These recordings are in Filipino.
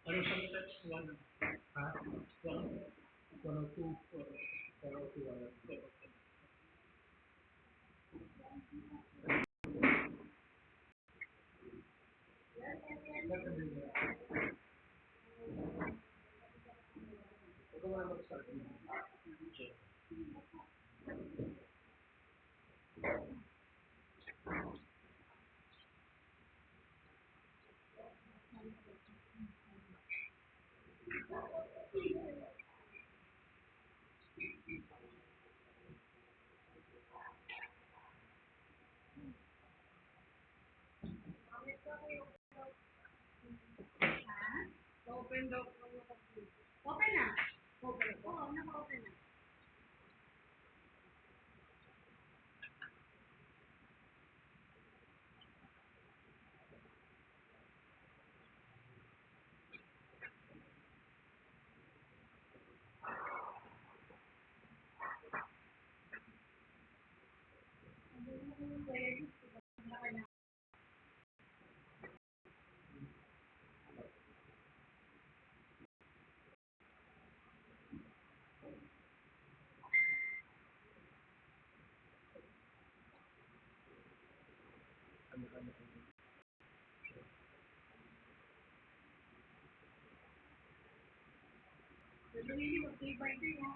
Ano sometimes one, one or two, or two, Open daw. Open na. Open. Oo, naka-open na. Hindi mag-tibay din, ha?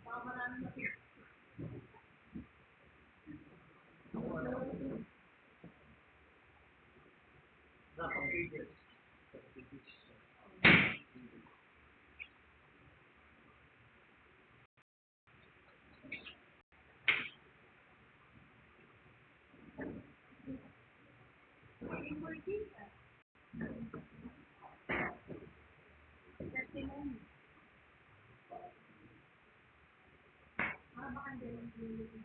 Baka marami na siya. Testimony. Para baka hindi lang pinili.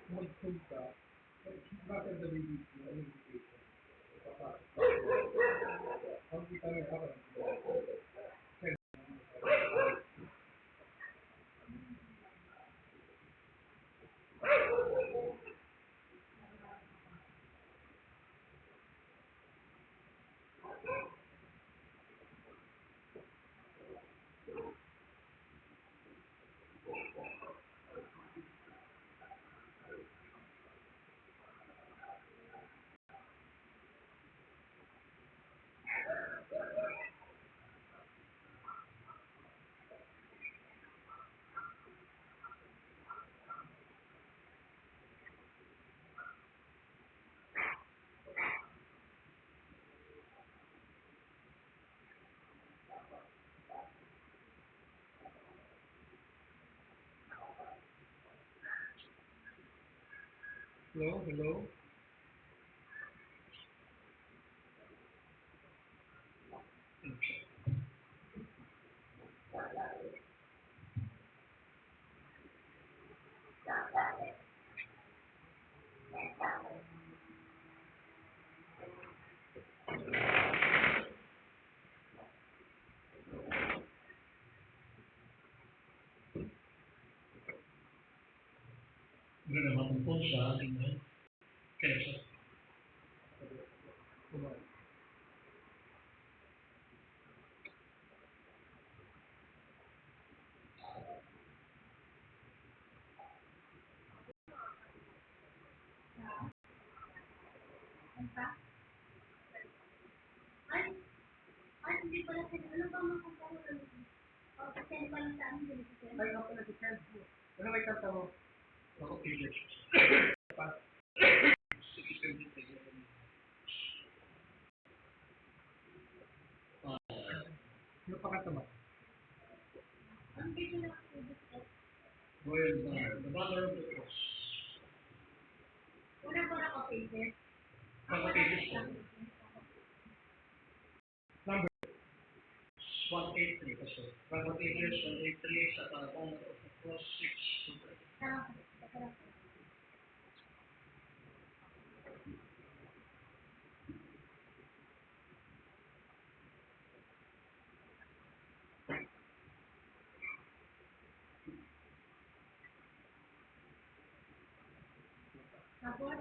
Magpunta, bakit the LBC, ang kita ng parang, hello? kung siya, ganyan. Kaya siya. Kumain. Ano ka? Ay, hindi pala sila. Ano ba makapalo ka nito? O, kasi ano pala sa amin, hindi ko Ay, ako pala si Chad. Ano may kanta mo? Ako pilit. Pa? Ano pa kanta mo? Ang video na ako Well, the banner of the cross. una ko na ka-pages. Pagka-pages ko. Number. 183 kasi. Pagka-pages, 183 sa banner of the cross, 6 to 3. Tapos,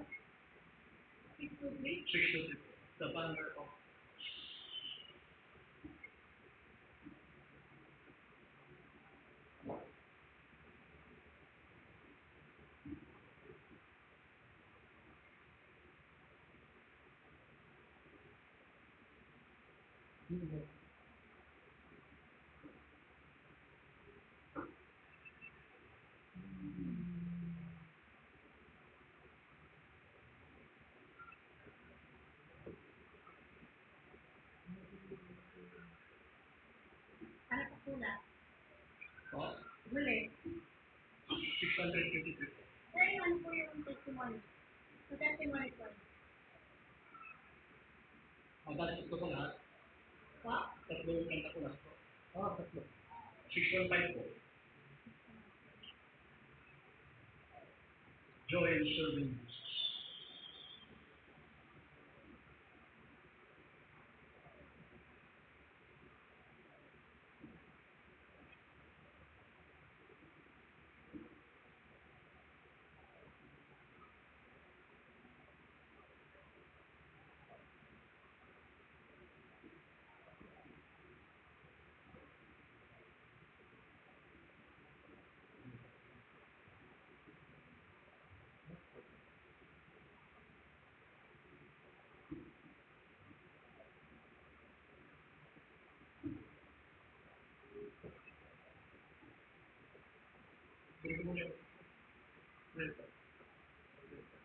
6 to 3. 6 to 3. The banner of Ano pa pula? oh, Huli. 623. Kaya ano po yung testimony? Yung testimony ko. Mabalik ito ko lahat. Tatlo yung kanta ko lahat. Tatlo. 615 po. Joy and serving Jesus.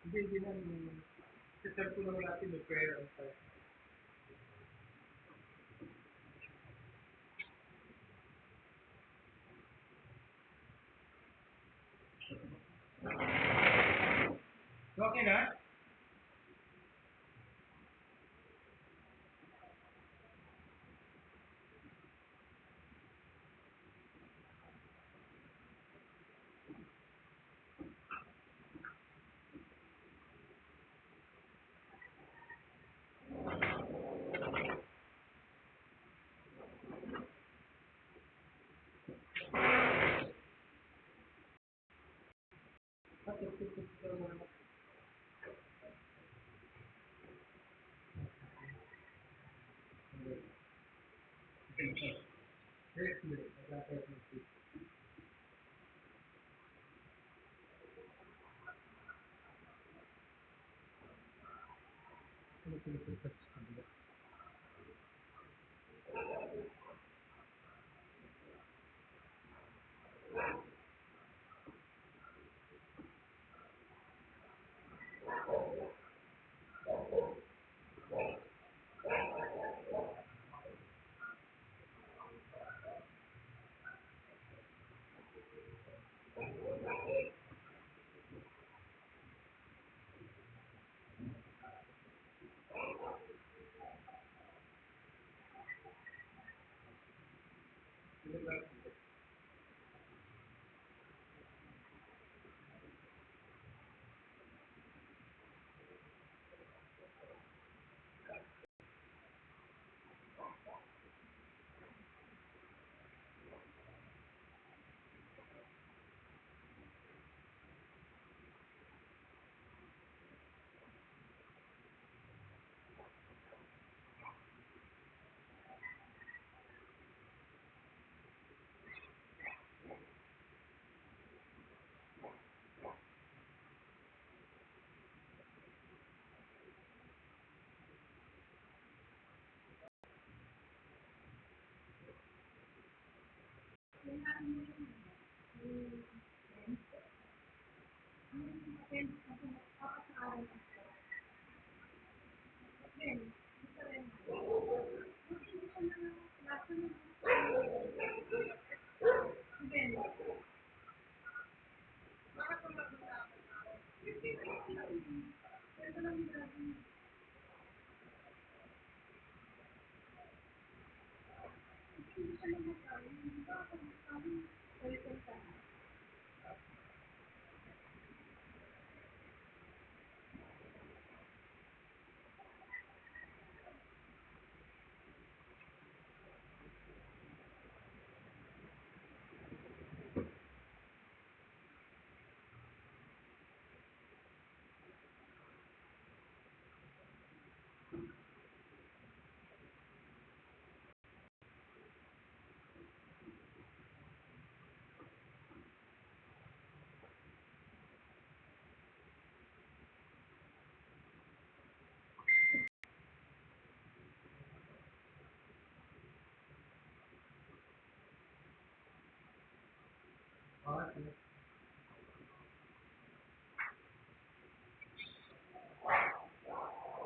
Hindi na. Sister ko naman natin yung prayer on time. Okay na? Okay, sir. Very clear. Nagkakaroon ng faith. Ano pinipilitan sa kanila?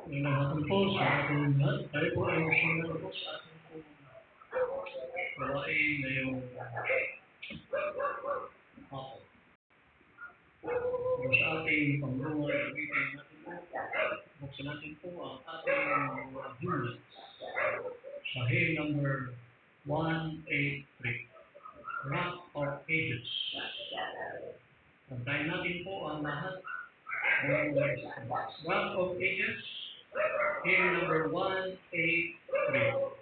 Inahatan po sa ating lahat. Tayo po ay masingal po sa ating po gawain na yung ako. So, sa ating pangluwa, gamitin natin po. Buksan natin po ang ating mga units. Sa head number 183. Graph of Ages. Tantayin natin po ang lahat. Graph of Ages. Head number 183.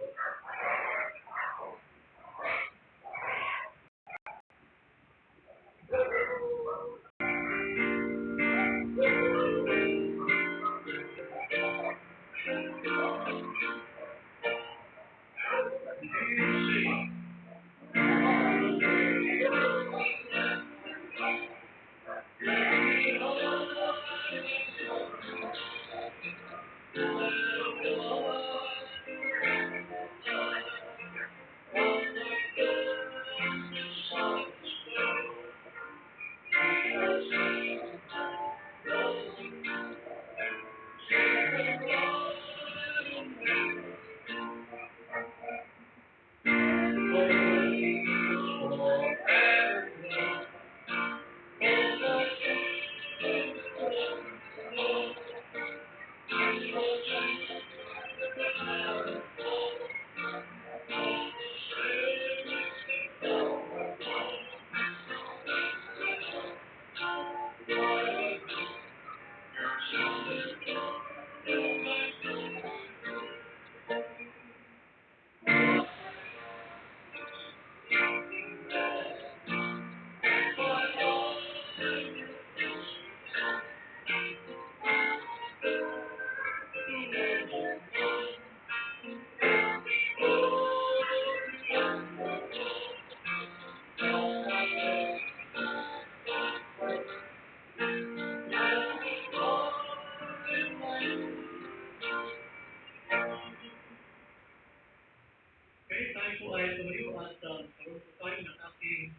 Okay, tayo po ay tumayo at karoon po tayo ng ating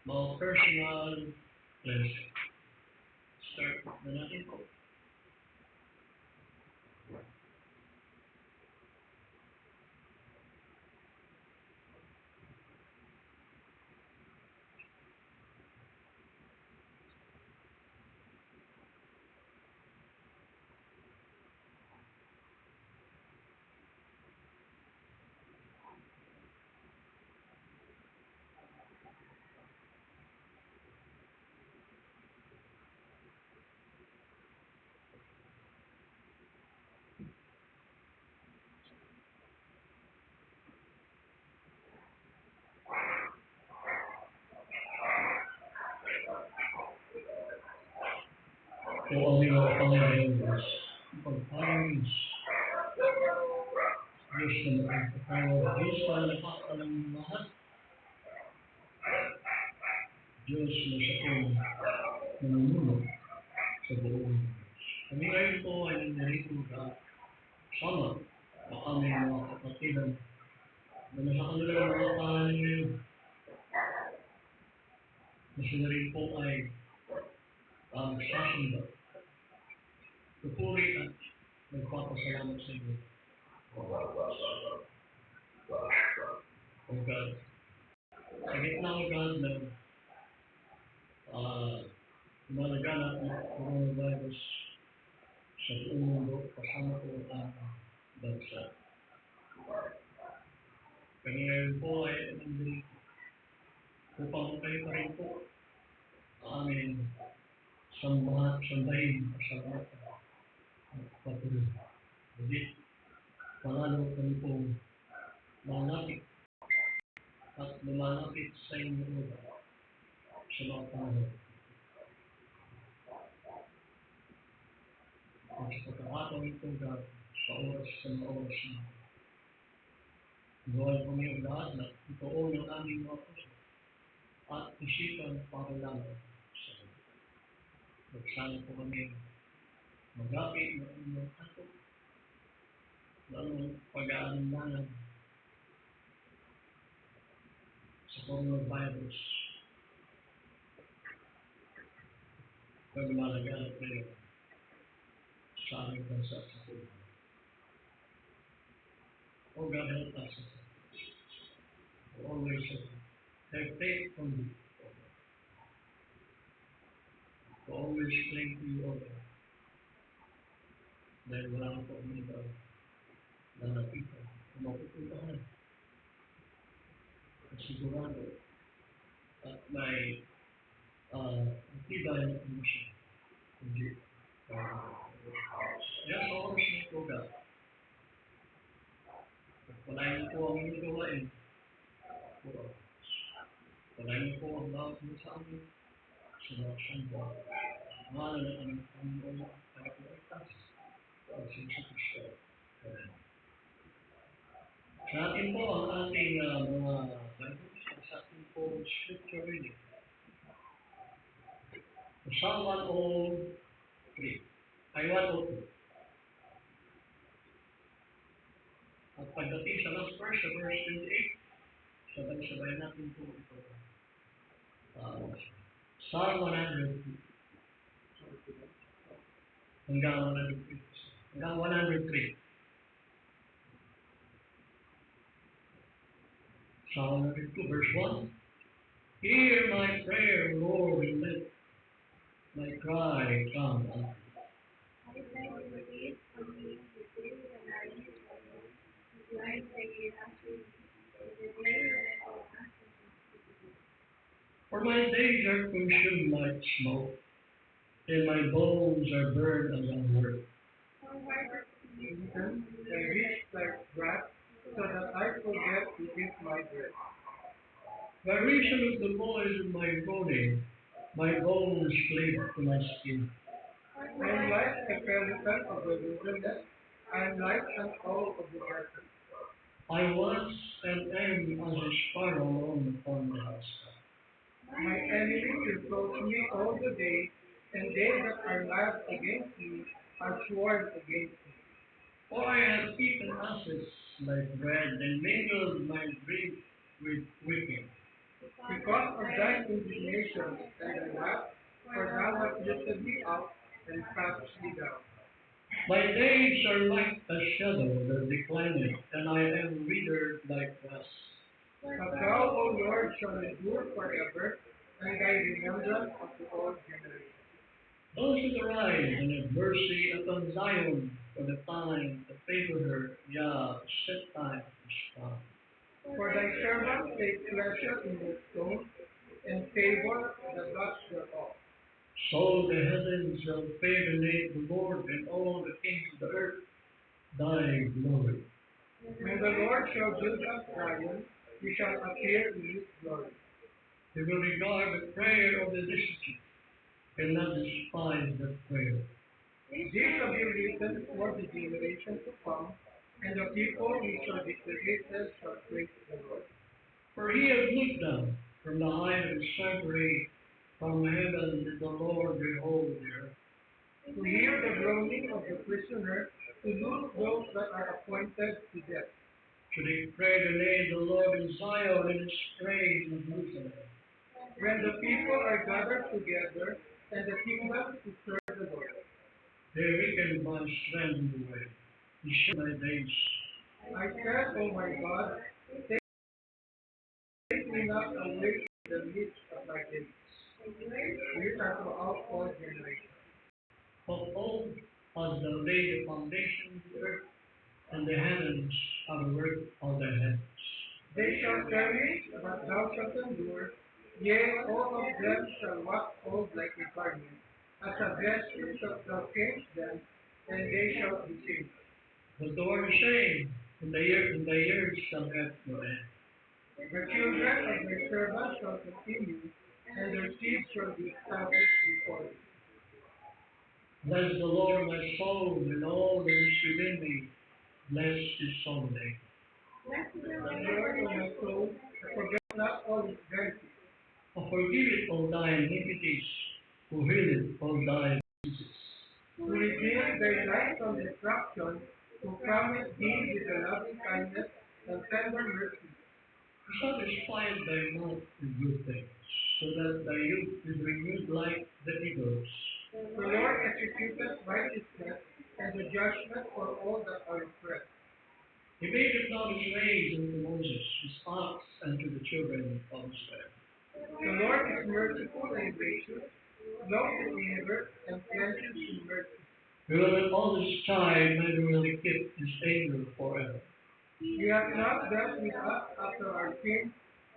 mga personal cleansing. Start na natin po. So, ang mga Panginoon Diyos, pagpapaling Diyos na magpapawag, Diyos na nakakalang lahat, Diyos na siya po namumuno sa buong Diyos. Kami ngayon po ay narito na sama sa aming mga kapatidan na nasa kanilang mga tahanan ngayon. na sila rin po ay sasamba, pupuri at nagpapasalamat sa inyo. O God, sa gitna o God na malaganap na coronavirus sa buong mundo, kasama po ang bansa. Kaya ngayon po ay nandun upang kayo pa rin po aming sambahin, pasalamatan at patuloy. Hindi, palalo kami pong malapit at lumalapit sa inyo sa mga panahon. At sa pagkakataon ito, God, sa oras na gawin po niyo lahat na itoon ng aming mga puso at isipan para lamang sa inyo. Magsama po kami magapit ng inyong ato ng pag-aalanganan sa coronavirus na lumalaganap ngayon sa aming bansa sa buhay. Oh God, help us to always have faith on you, to always cling to you, O God. Dahil wala po kami iba na nakita, mapupuntahan, sigurado, at may tibay na emotion. Hindi. Yan sa oras nito, God. Palayan po ang inyong gawain. Palayan po ang bawat mo sa amin sa mga samba. Mahal na ang Panginoon at Pagkakas sa Kristo. Sa atin po ang ating mga Bible, sa ating po scripture reading. Psalm 103. Ay 102. At pagdating sa last verse, sa verse 28, sabay-sabay natin po ito. Psalm 102. Hanggang 103. Hanggang 103. Psalm 102, verse 1. Hear my prayer, Lord, and let my cry come unto you. For my days are consumed like smoke, and my bones are burned as a wood. They reach like grass, so that I forget to eat my bread. By reason of the noise of my groaning, my bones cleave to my skin. I am like a pelican of the wilderness. I am like an owl of the desert. I was and am as a sparrow upon the housetop. My enemies reproach me all the day, and they that are laughed against me are sworn against me. For I have eaten ashes like bread, and mingled my drink with weeping. Because of thine indignation and thy wrath, for thou hast lifted me up and cast me down. My days are like a shadow that declineth, and I am withered like grass. But thou, O Lord, shall endure forever, and thy remembrance of the old generation. Those that arise and have mercy upon Zion, for the time to favor her, set time is come. For thy servants take pleasure in their stones, and favor the dust thereof. So the heavens shall fear the name of the Lord, and all the kings of the earth thy glory. When the Lord shall build up Zion, he shall appear in his glory. He will regard the prayer of the destitute, and not despise the prayer. These shall be written for the generation to come, and the people who shall be created shall praise the Lord. For he has looked down from the height of his sanctuary, from heaven did the Lord behold the earth. To hear the groaning of the prisoner, to loose those that are appointed to death. To declare the name of the Lord in Zion, and his praise in Jerusalem. when the people are gathered together and the kingdom to serve the Lord. They weakened my strength in the way. He shortened my days. I said, O my God, take me not away from the midst of my days. You are throughout all generations. Of old hast thou laid the foundation of the earth, and the heavens are the work of thy hands. They shall perish, but thou shalt endure. Yea, all of them shall wax old like a garment. As a vesture shalt thou change them, and they shall be changed. But thou art ashamed, in the years shall have no end. The children of thy servants shall continue, and their seed shall be established before thee. Bless the Lord, my soul, and all that is within me. Bless his holy name. The Lord of my soul, and forget not all his benefits, For forgiveth all thy iniquities, who healeth all thy diseases. who redeemed thy life from destruction, who promised thee with a loving kindness and tender mercy. Who satisfied thy mouth with good things, so that thy youth is renewed like the eagles. The Lord executeth righteousness and the judgment for all that are oppressed. He made it not his ways unto Moses, his acts unto the children of Israel. The Lord is merciful and gracious, slow to anger, and plenteous in mercy. He will not always chide, neither will he keep his anger forever. You have not dealt with us after our sins,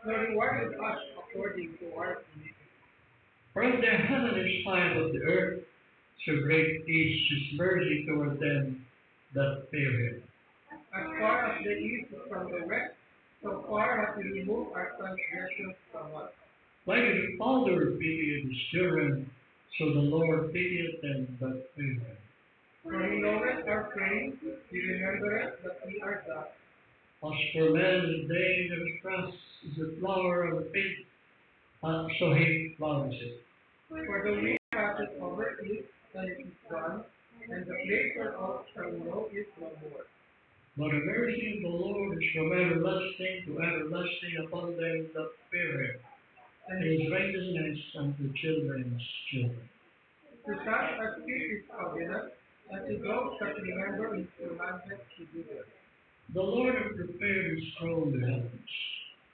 nor rewarded us according to our iniquity. For as the heaven is high above the earth, so great is his mercy toward them that fear him. As far as the east is from the west, so far hath he removed our transgressions from us. Like as the Father pitieth his children, so the Lord pitieth them that fear him. For he knoweth our frame, he remembereth that we are dust. As for man, his day that is grass is the flower of the field, so he flowers it. For the wind passeth over it, and it is gone, and the place whereof shall know it no more. But the mercy of the Lord is from everlasting to everlasting upon them that fear him, and his righteousness unto children's children. To such as keep his covenant, and to those that remember his commandments to do them. The Lord hath prepared his throne in the heavens,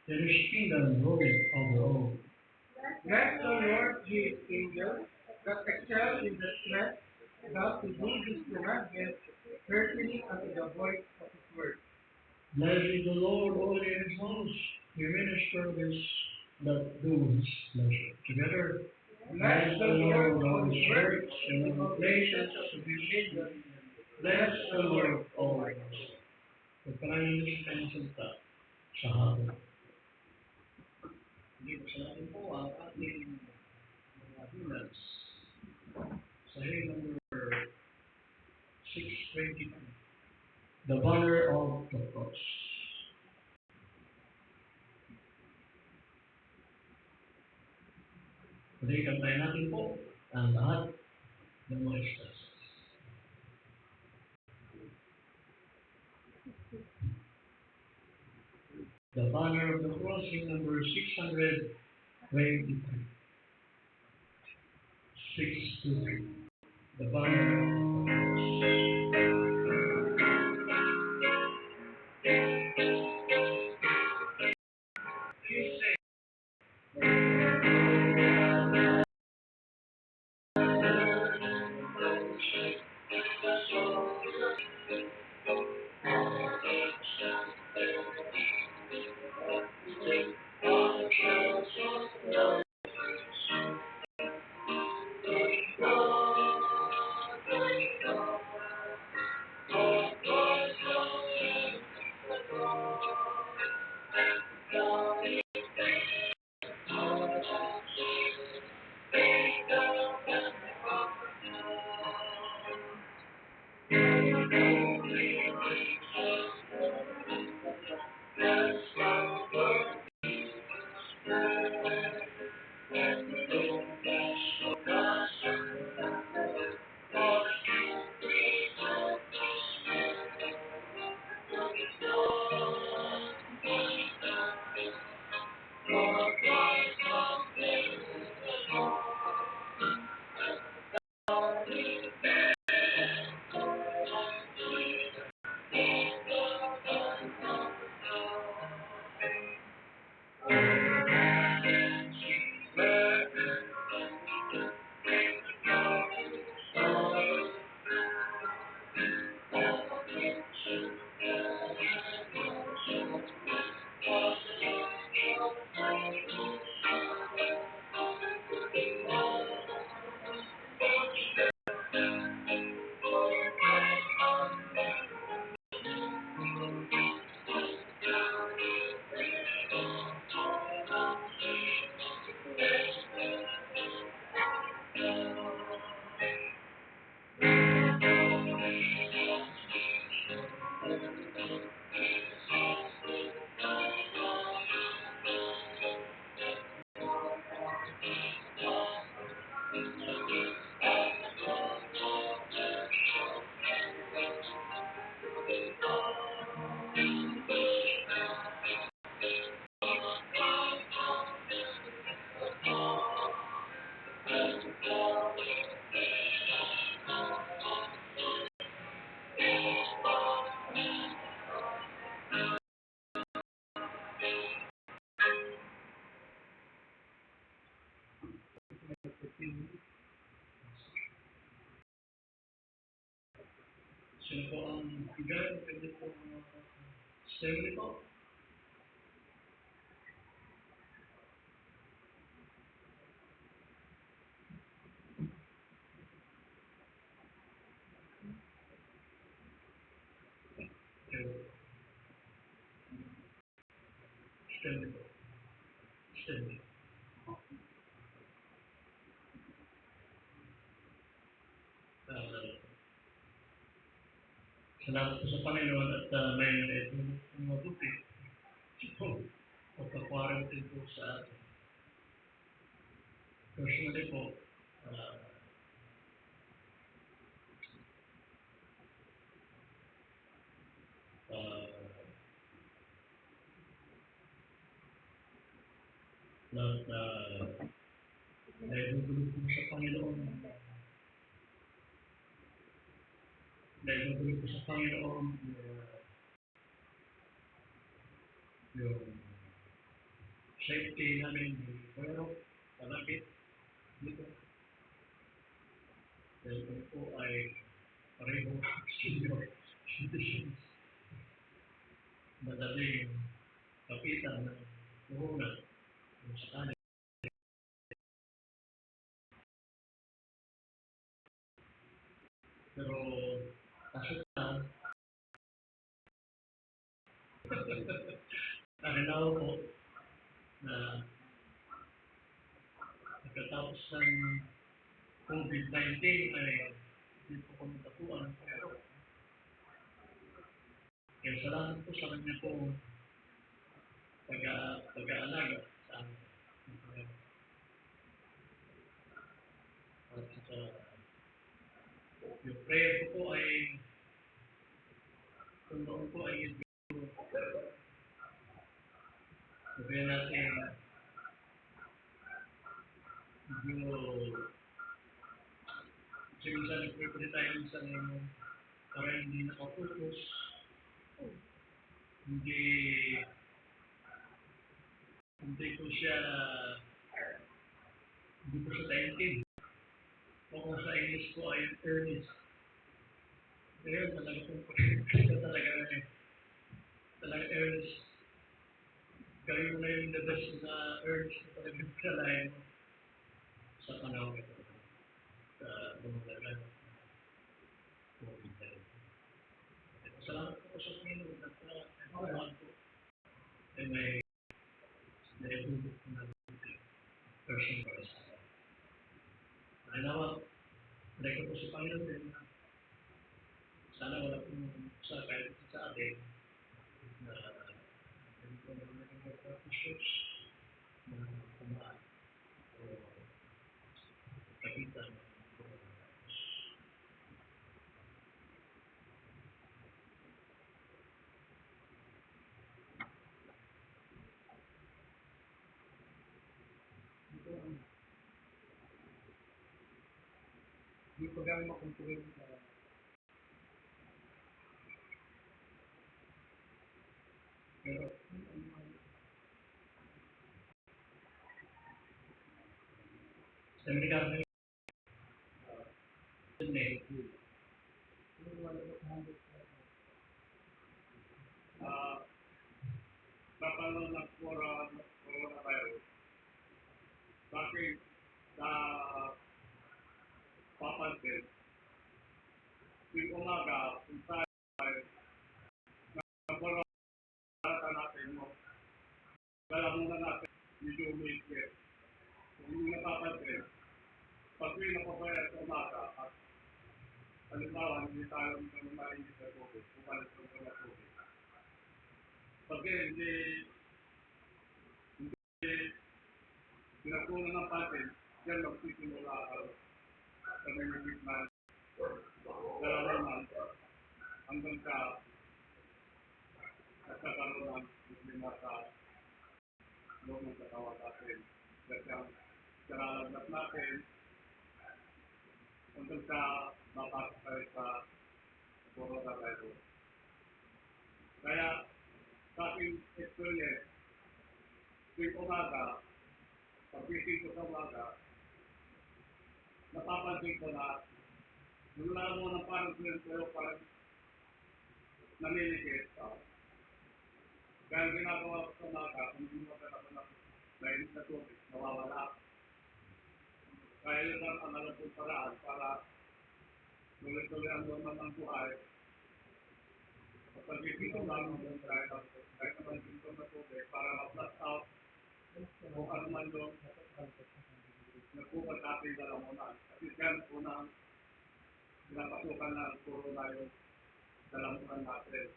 and his kingdom ruleth over all. Bless the Lord, ye angels, that excel in the strength, thus to do his commandments, hearkening unto the voice of his word. Blessed is the Lord, all ye his hosts, ye ministers that do his pleasure. Together, Bless the Lord, all his works, and all places of his kingdom. Bless the Lord always. Pagpalain niyo sa kanyang salita sa hapon. Dito sa atin po ang ating mga hymns sa hymn number 622, The Banner of the Cross. Today, kantayin natin po ang lahat ng mga stanzas. The Banner of the Cross, hymn number 623. 623. The Banner of the Sino po ang bigay? Pwede po Stanley po. Stanley po. Stanley. Salamat po sa Panginoon at may mabuti. Ito, pagka-quarantine po sa atin. Personally po, uh, dahil nagulog po sa Panginoon, yung safety namin, pero palapit dito. Dahil po ay pareho senior citizens. Madaling kapitan ng corona kung sakali. Pero kaso lang, narinaw po na pagkatapos ng COVID-19 ay hindi po kami tapuan. Kaya salamat po sa kanya po pag-aalaga sa amin. At yung prayer ko po ay kung noon po ay sabihin natin minsan nagpipili tayo minsan para hindi nakapokus, hindi ko siya taintin. O kung sa English ko ay earnest. Ngayon talaga talaga earnest. Gawin mo na yung the best na earnest na talagang kalahin mo sa panahon ito. Sa lumalagan ng COVID-19. Salamat po sa Panginoon at nagpapahal po ay may naibubok na person para sa akin. Nainawa, ko po sa Panginoon din na sana wala pong sa kahit sa atin na ganito na naging purposes na kumaan o kapitan ng coronavirus. Hindi ko gano'ng makontrol Pero sa Amerikano Kapag ng coronavirus, bakit sa papansin, yung umaga, kung tayo na corona natin mo, kalamunan natin, medyo umiikit. Kung hindi napapansin, pag may napapaya sa umaga, at halimbawa, hindi tayo mainit sa tubig, kumalit sa mga tubig. Pag hindi pinakunan ng patin, yan magsisimula sa nangyayik na nalalaman hanggang sa nagkakaroon ng problema sa loob ng katawan natin. Kasi ang karalagat natin hanggang sa mapasok tayo sa coronavirus. Kaya sa aking experience, tuwing umaga, pag-isip ko sa umaga, napapansin ko na nung mo ng parang pero parang naninikit. Dahil ginagawa ko sa umaga, kung hindi mo ako ng mainit na tubig, nawawala. Kaya yun lang ang alam kong paraan para tuloy-tuloy ang normal ng buhay. Kapag dito lang ng kahit naman dito na tubig para ma-flush out kung ano man doon nagbukas natin dalamunan. Kasi dyan unang pinapasukan na puro na yung dalamunan natin.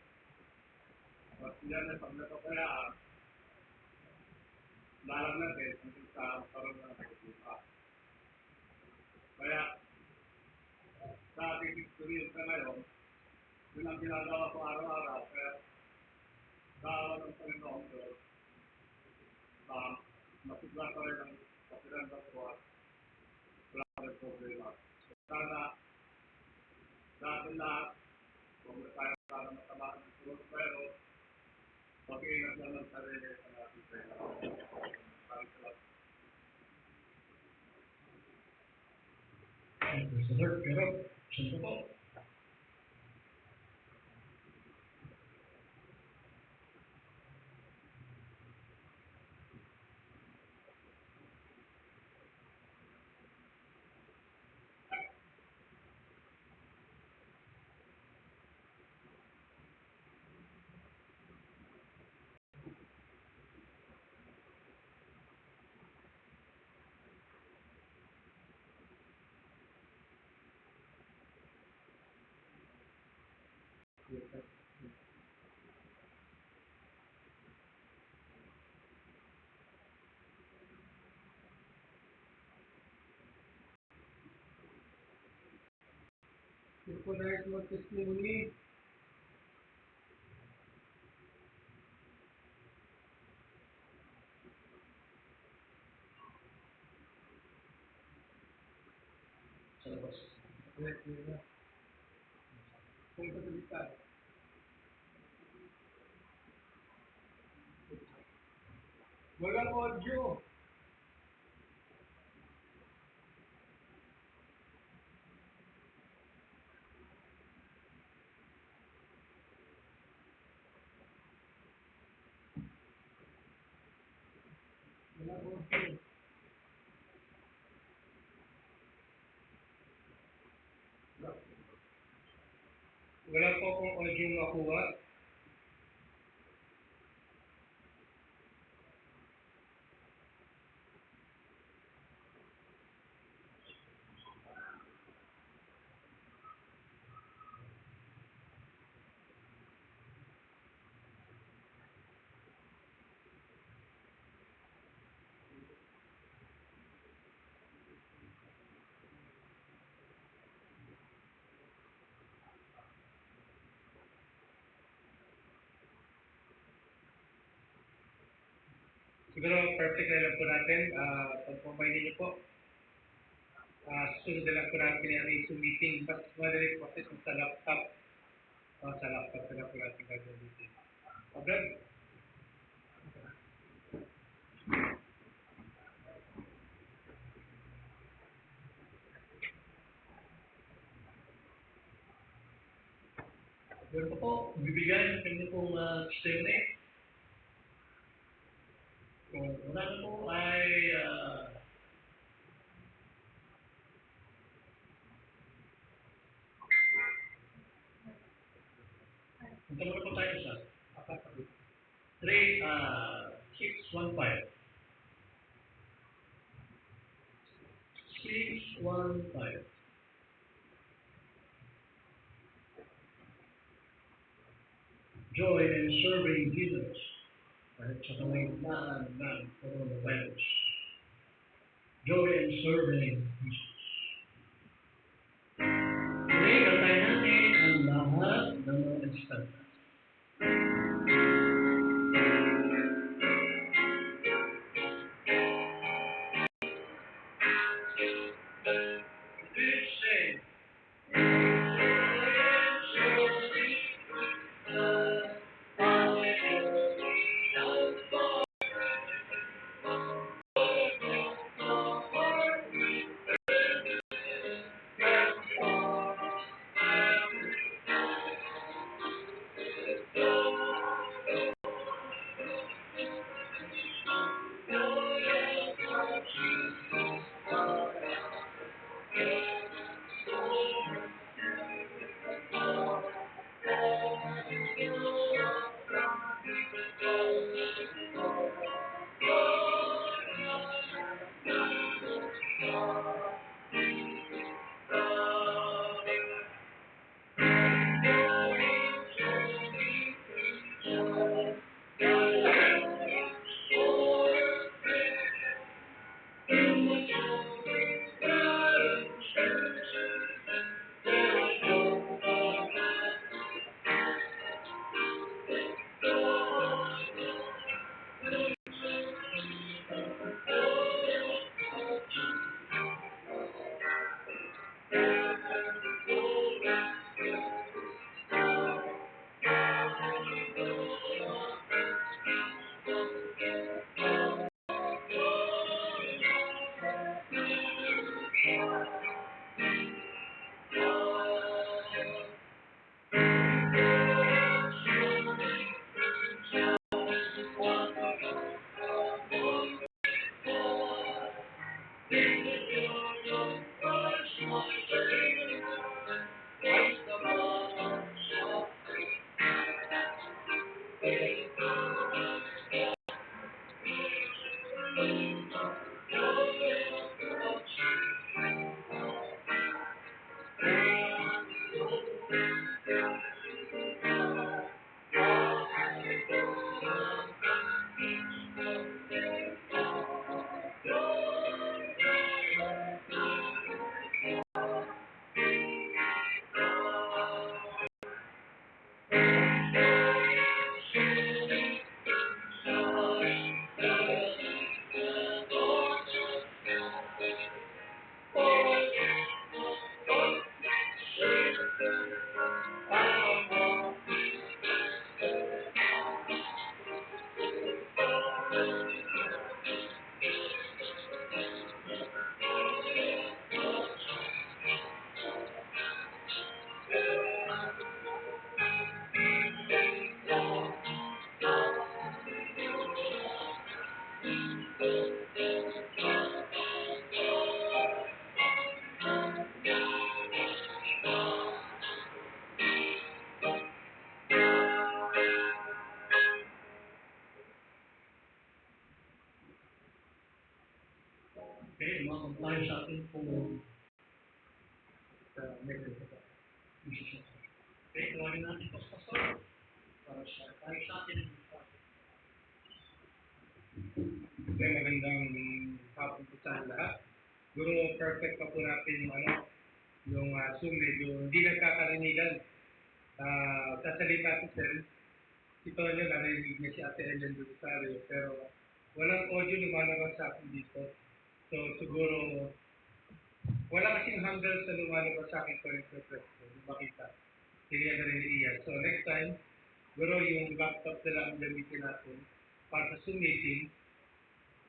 At yan ay pag napapayaan, lalang natin hanggang sa parang na nagbukas. Kaya sa ating experience na ngayon, yun ang ginagawa ko araw-araw. Kaya sa awan ng Panginoon Diyos, masigla pa rin ang pakiramdam ko at wala pa rin problema. Sana sa ating lahat, kung may tayo sana matamaan ng tulong, pero mag-iingat lang ng sarili sa ating pera. Maraming salamat. Sir, pero, sino po? Yung po na ito ang testimony, Sa labas. kung kasalita. Walang audio. Walang audio. Wala po akong audio makuha. Siguro perfect na lang po natin. Pag pumainin niyo po, susunod na lang po natin yung Zoom meeting. Mas madali po kasi kung sa laptop. Sa laptop na lang po natin gagawin meeting. Okay? Pero po, bibigyan ng kanya pong statement. Kung wala na po ay punta muna po tayo sa 615. 615. Joy in serving Jesus. Kahit sa kamay ng coronavirus. Joy in serving Jesus. Today, kantayin natin ang lahat ng mga instanta. tayo sa ating pong message. mission. Okay, tawagin natin po sa pastor para siya tayo sa atin. Okay, magandang hapon po sa lahat. Guro, perfect pa po natin yung Zoom medyo hindi nagkakarinigan. Sasalita ko sir, ito nyo, narinig niya si Ate Ellen Rosario, pero walang audio lumalabas sa akin dito. So siguro, wala kasing hanggang sa lumalabas sa akin connector press ko, yung makita. Hindi na rin iiyan. So next time, guro yung laptop na lang ang gamitin natin para sa Zoom meeting.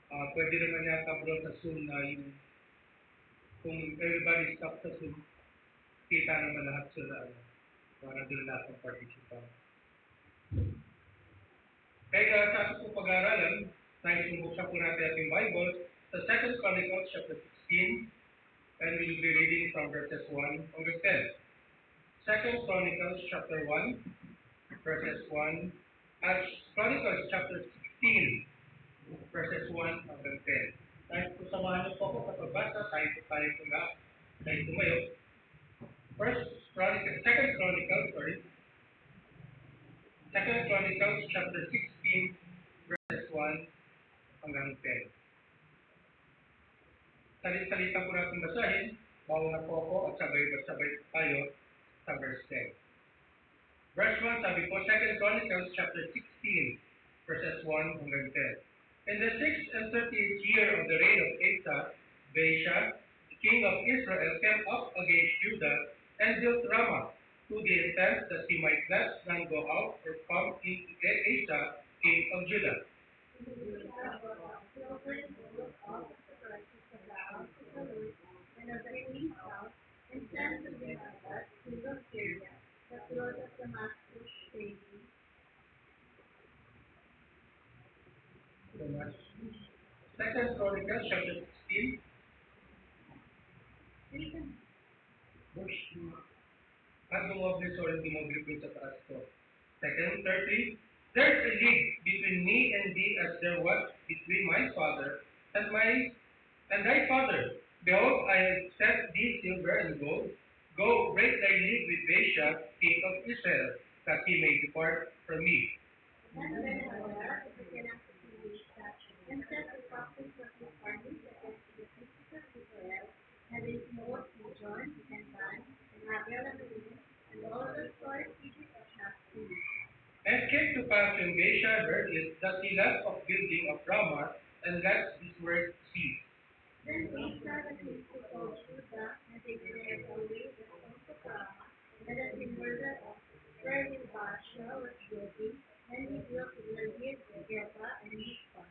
Pwede naman yata bro sa Zoom na yung kung everybody stop sa Zoom, kita naman lahat sila para doon lahat ng participant. Kaya sa ating po pag-aaralan, tayo sumbuksan po natin ating Bible sa 2 Chronicles chapter 16, and we'll be reading from verses 1 hanggang 10. 2 Chronicles chapter 1, verses 1, at Chronicles chapter 16, verses 1 hanggang 10. Tayo po samahan niyo po ako sa pagbasa, tayo tumayo. Second Chronicles chapter 16, verses 1 hanggang 10. Salit-salita po natin basahin, bawal na po ako at sabay-sabay tayo sa verse 10. Verse 1, sabi po, 2 Chronicles chapter 16, verses 1 hanggang 10. In the 6th and 30th year of the reign of Baasha, the king of Israel, came up against Judah and built Ramah, to the intent that he might let none go out or come into Asa, king of Judah. Second Chronicles chapter 16, verse 2. Sa taas ko. Second, 30. There's a league between me and thee as there was between my father and thy father. Behold, I have set thee silver and gold. Go, break thy league with Baasha, king of Israel, that he may depart from me. And it came to pass when Baasha heard it, that he left off building of Ramah, and let his work cease. Then Asa the king took all Judah, and they declared away the sons of Ramah, and that he murdered of wherein Baasha was building, and he built Lagid, Geba, and Mizpah.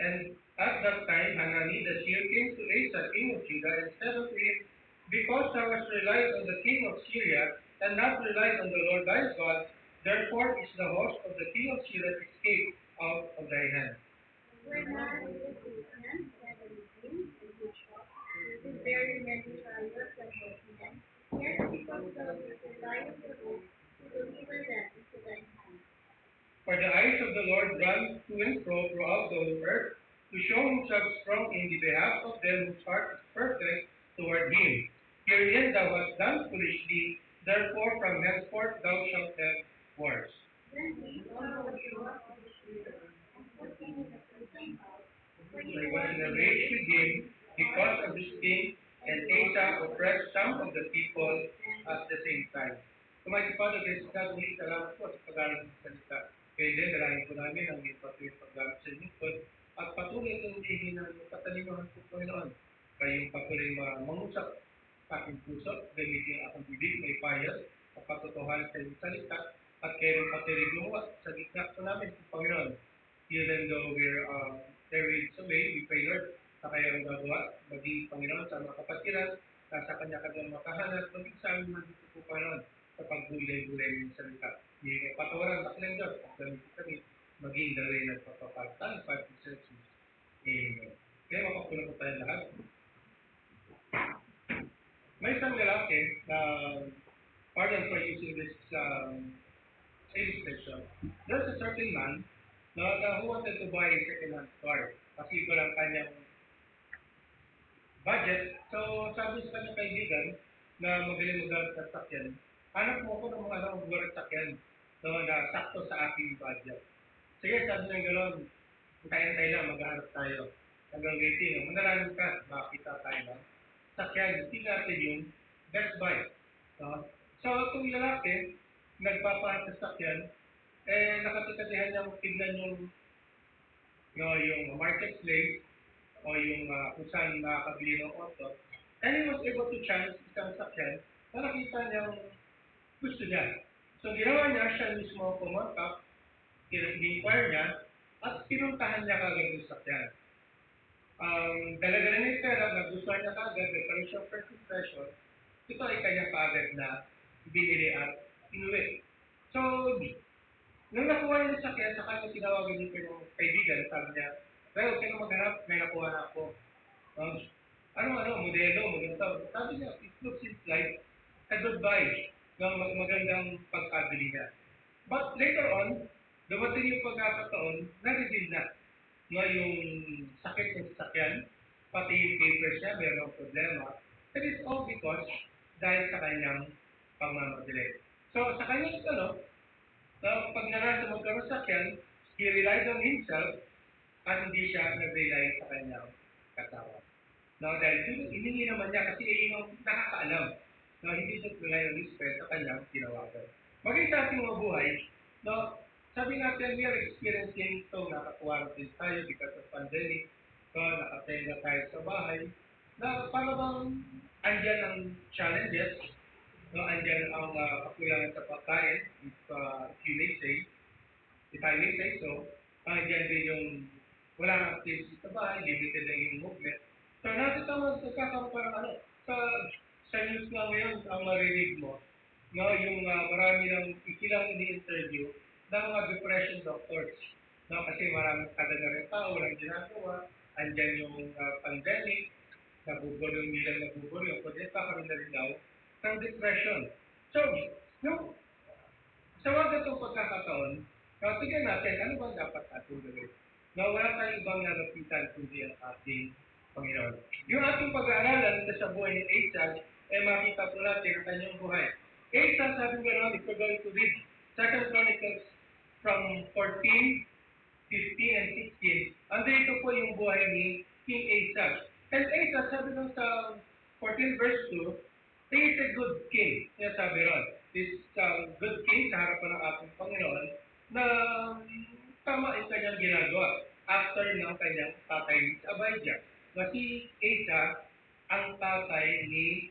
And at that time Hanani the seer came to Asa king of Judah, and said unto him, Because thou hast relied on the king of Syria, and not relied on the Lord thy God, therefore is the host of the king of Syria escaped out of thy hand. When Hanani was taken, and the king, and which with very many chariots and horsemen, yet because thou didst rely on the Lord, he delivered them into thine hand. For the eyes of the Lord run to and fro throughout the whole earth, to show himself strong in the behalf of them whose heart is perfect toward him. Herein thou hast done foolishly, therefore from henceforth thou shalt have wars. Then he also was brought to the shield, and put him in the prison house, where he I was was in a rage with him because of this thing, and Asa oppressed some of the people at the same time. Almighty Father, this God, we salamat po sa pag-aaral ng salita. Kaya din, dalangin po namin ang iyong patuloy pag-aaral sa inyong pod, at patuloy ang hingin ng katalinuhan po, Panginoon. Kayong patuloy mangusap sa aking puso, gamitin ang aking bibig, may payas, at patutuhan sa iyong salita, at kayong patuloy gumawa sa gitna po namin, Panginoon. Even though we're carried away, we pray, Lord, na kayong gagawa, maging Panginoon sa mga kapatiran, na sa kanya-kanyang makahanap, maging sa amin dito po, Panginoon, sa paggulay-gulay ng salita. Hindi kayo patawaran, bakilang Diyos, at gamitin kami, maging dalay ng papapatan, pag-Jesus. Amen. Kaya makapunan po tayo lahat. May isang lalaki na, pardon for using this illustration, there's a certain man na who wanted to buy a second-hand car. Kasi ito lang kanyang budget. So, sabi sa kanyang kaibigan na magaling mag ng sakyan, hanap mo ko ng mga murang sakyan no, na sakto sa aking budget. Sige, sabi ng gano'n, tayo lang, maghanap tayo. Hanggang waiting, manalangin ka, makakita tayo ng sakyan. Hindi natin yung best buy. No? So, itong lalaki, nagpapahanap ng sakyan, nakatitatihan niyang tignan yung, yung marketplace o yung kung saan makakabili ng auto. And he was able to chance isang sakyan na nakita niyang gusto niya. So ginawa niya, siya mismo pumunta, in-inquire niya, at pinuntahan niya kagad yung sakyan. Dala-dala niya yung pera, nagustuhan niya kagad, nagkaroon siya first impression, ito ay kanyang kagad na binili at inuwi. So, nung nakuha niya yung sakyan, saka niya tinawagan yung kaibigan, sabi niya, well, huwag ka na maghanap, may nakuha na ako. Um, modelo, maganda. Sabi niya, it looks like a good buy ng magandang pagkabili niya. But later on, dumating yung pagkakataon, na-reveal na yung sakit ng sasakyan, pati yung papers niya, mayroong problema. That is all because dahil sa kanyang pagmamadali. So, sa kanyang pag narasa magkaroon sa sasakyan, he relied on himself at hindi siya nag-rely sa kanyang katawan. No, dahil hiningi naman niya kasi yun yung nakakaalam na hindi siya rely on his friend sa kanyang tinawagan. Maging sa ating mga buhay, no, sabi natin, we are experiencing ito, naka-quarantine tayo because of pandemic, no, nakatenga tayo sa bahay, na para bang andyan ang challenges, no, andyan ang kakulangan sa pagkain, if you may say, if I may say so, andyan din yung wala kang activity sa bahay, limited na yung movement. So nakita mo, nagkakaroon parang sa news nga ngayon, ang marinig mo, no, yung marami ng ikilang ini-interview ng mga depression doctors. No, kasi maraming kadaga ng tao, walang ginagawa, andyan yung pandemic, nabubulong nilang nabubulong, kundi kakaroon na rin daw ng depression. So, yung sa mga ganitong pagkakataon, tignan natin ano bang dapat ating gawin. Na wala tayong ibang nalapitan kundi ang ating Panginoon. Yung ating pag-aaralan sa buhay ni Asa, makita po natin ang kanyang buhay. Asa, sabi nga naman, if we're going to read 2 Chronicles from 14, 15, and 16, andito po yung buhay ni King Asa. And Asa, sabi lang sa 14 verse 2, he is a good king. Kaya sabi ron, this good king sa harapan ng ating Panginoon na tama yung kanyang ginagawa after ng kanyang tatay ni Abijah. Na si Asa ang tatay ni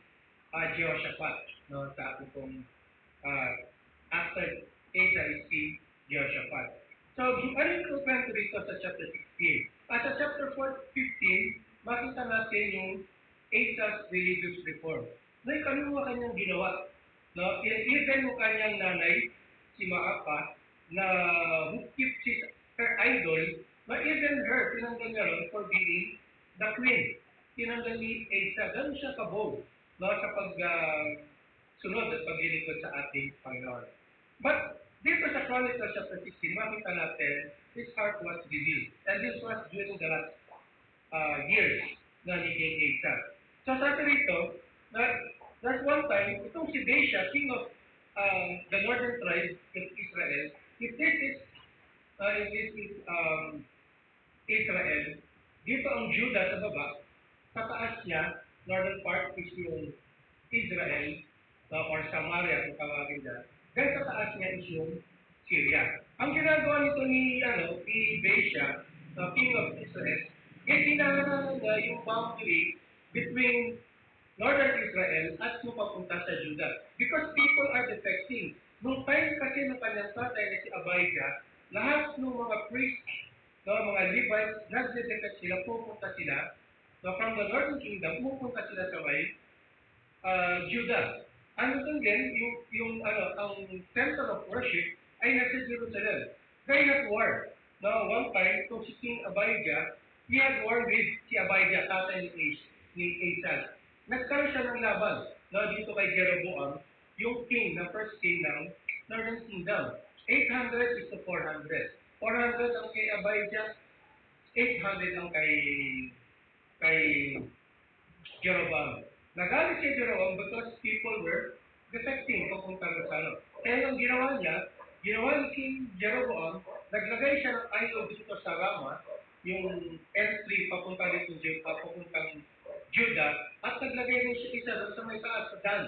Jehoshaphat. No, sa ating pong after Asa is si Jehoshaphat. So, ano yung kwento dito sa chapter 16? Sa chapter 15, makita natin yung Asa's religious reform. No, ano yung kanyang ginawa? No, even yung kanyang nanay, si Maaka, na who keeps her idol, but even her, tinanggal niya ron for being the queen. Tinanggal ni Asa. Ganun siya kabold no, sa sunod at paglilingkod sa ating Panginoon. But dito sa Chronicles chapter 16, makita natin, his heart was revealed. And this was during the last years na ni King Asa. So sabi rito, na there's one time, itong si Baasha, king of the northern tribe of Israel, if this is Israel, dito ang Judah sa baba, sa taas niya, northern part is yung Israel, or Samaria kung tawagin dyan, then sa taas niya is yung Syria. Ang ginagawa nito ni Baasha, king of Israel, tinangan niya yung boundary between northern Israel at yung papunta sa Judah. Because people are defecting. Nung time kasi ng kanyang tatay na si Abijah, lahat ng mga priests, mga Levites, nagdedefect sila, pupunta sila, from the northern kingdom, pupunta sila sa may Judah. Ano doon din, ang temple of worship ay nasa Jerusalem. They had war. No, one time, itong si King Abijah, he had war with si Abijah, tatay ni Asa. Nagkaroon siya ng laban dito kay Jeroboam, yung king, na first king ng Northern Kingdom. 800 is to 400. 400 ang kay Abijah, 800 ang kay Jeroboam. Nagalit si Jeroboam because people were defecting papunta sa ano. Kaya yung ginawa ni King Jeroboam, naglagay siya ng idol dito sa Rama, yung entry papunta dito papuntang Judah, at naglagay rin siya isa doon sa may taas sa Dan,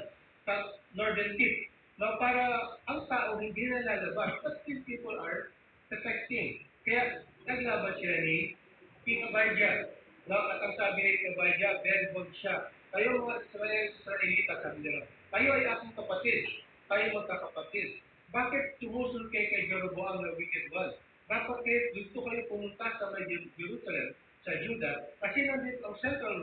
sa northern tip. No, para ang tao hindi na lalabas, but still people are defecting. Kaya naglaban sila ni King Abijah. No, at ang sabi ni King Abijah, very bold siya. Kayo mga Israelita, sabi nila, kayo ay aking kapatid. Kayo magkakapatid. Bakit sumusunod kayo kay Jeroboam na wicked one? Dapat kayo, gusto kayo pumunta sa may Jerusalem, sa Judah, kasi nandito ang central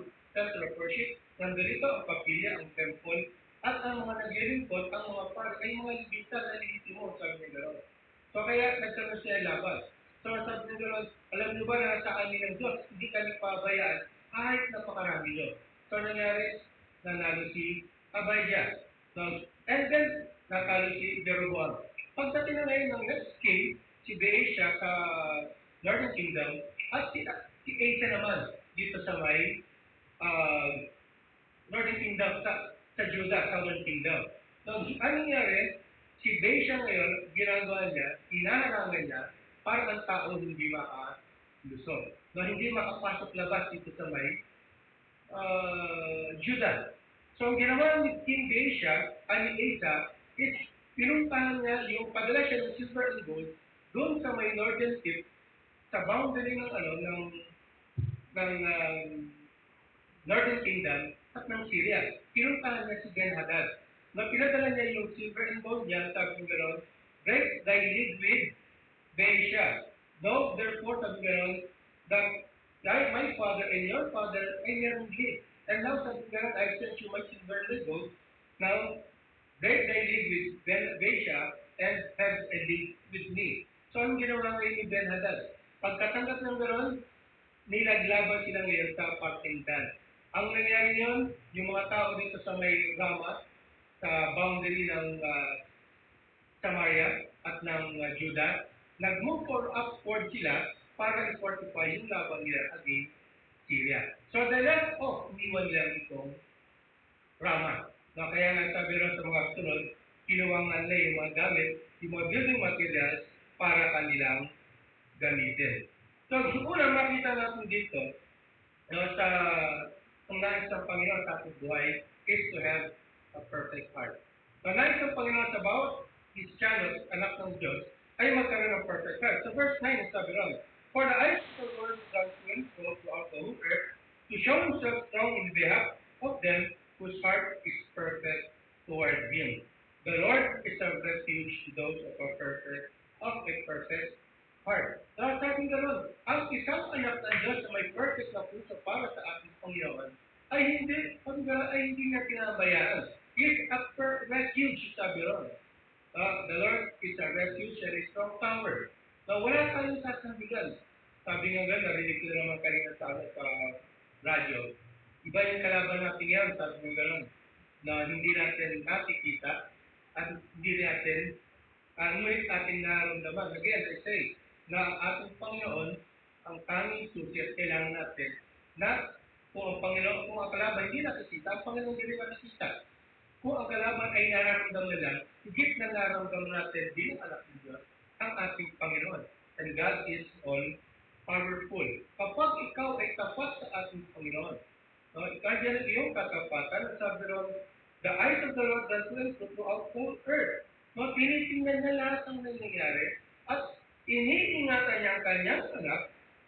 worship, nandito ang kapilya, ang temple, at ang mga naglilingkod, ang mga par, ay mga libita na legitimo, sabi ni Jeroboam. So kaya nagkaroon siya laban. So sabi ni Jeroboam, alam niyo ba na nasa amin ng Diyos, hindi kami pabayaan kahit napakarami nyo. So nangyari, nanalo si Abijah. So, and then, natalo si Jeroboam. Pagdating na ngayon ng next king, si Baasha sa Northern Kingdom, at si Asa naman dito sa may uh, Northern Kingdom, sa Judah, Southern Kingdom. So, ano nangyari? Si Baasha ngayon, ginagawa niya, inaharangan niya, para ang tao hindi makalusot. No, hindi makapasok labas dito sa may Judah. So, ang ginawa ni King Baasha, ni Asa, is pinuntahan niya yung padala siya ng silver and gold doon sa may northern tip, sa boundary ng Northern Kingdom at ng Syria. Pinuntahan niya si Ben-Hadad. Na pinadala niya yung silver and gold niya, sabi ng gano'n, break thy league with Baasha. Know therefore, sabi ng gano'n, that my father and your father ay meron league. And now, sabi ng gano'n, I've sent you my silver and gold. Now, break thy league with Baasha and have a league with me. So, anong ginawa ngayon ni Ben-Hadad? Pagkatanggap ng gano'n, nilaglaban sila ngayon sa parteng Dan. Ang nangyari yun, yung mga tao dito sa may Rama, sa boundary ng Samaria at ng Judah, nag-move upward sila para i-fortify yung laban nila against Syria. So the left of iniwan nila itong Rama. Na kaya nagsabi rin sa mga sunod, kinuwangan na yung mga gamit, yung mga building materials para kanilang gamitin. So, una makita natin dito, no, sa kung nais ng Panginoon sa ating buhay is to have a perfect heart. So, nais ng Panginoon sa bawat His channels, anak ng Diyos, ay magkaroon ng perfect heart. So, verse 9, sabi ron, for the eyes of the Lord are to and fro throughout the whole earth, to show Himself strong in behalf of them whose heart is perfect toward Him. The Lord is a refuge to those of a perfect heart. So, sabi gano'n, ang isang anak ng Diyos na may perfect na puso para sa ating Panginoon ay hindi niya pinabayaan. Is a refuge, sabi ron. The Lord is a refuge and a strong tower. So, wala tayong sasandigan. Sabi nga gano'n, narinig ko naman kanina sa radyo. Iba yung kalaban natin yan, sabi nga gano'n, na hindi natin nakikita at hindi natin ngunit ating nararamdaman. Again, I say, na ang ating Panginoon, ang tanging susi at kailangan natin na kung ang Panginoon, kung ang kalaban hindi nakikita, ang Panginoon hindi nakikita. Kung ang kalaban ay nararamdaman lang, higit na nararamdaman natin bilang anak ng Diyos, ang ating Panginoon. And God is all powerful. Kapag ikaw ay tapat sa ating Panginoon, no, ikaw dyan ang iyong katapatan, sabi ron, the eyes of the Lord are throughout whole earth. No, tinitingnan niya lahat ng nangyayari at iniingatan niya ang kanyang anak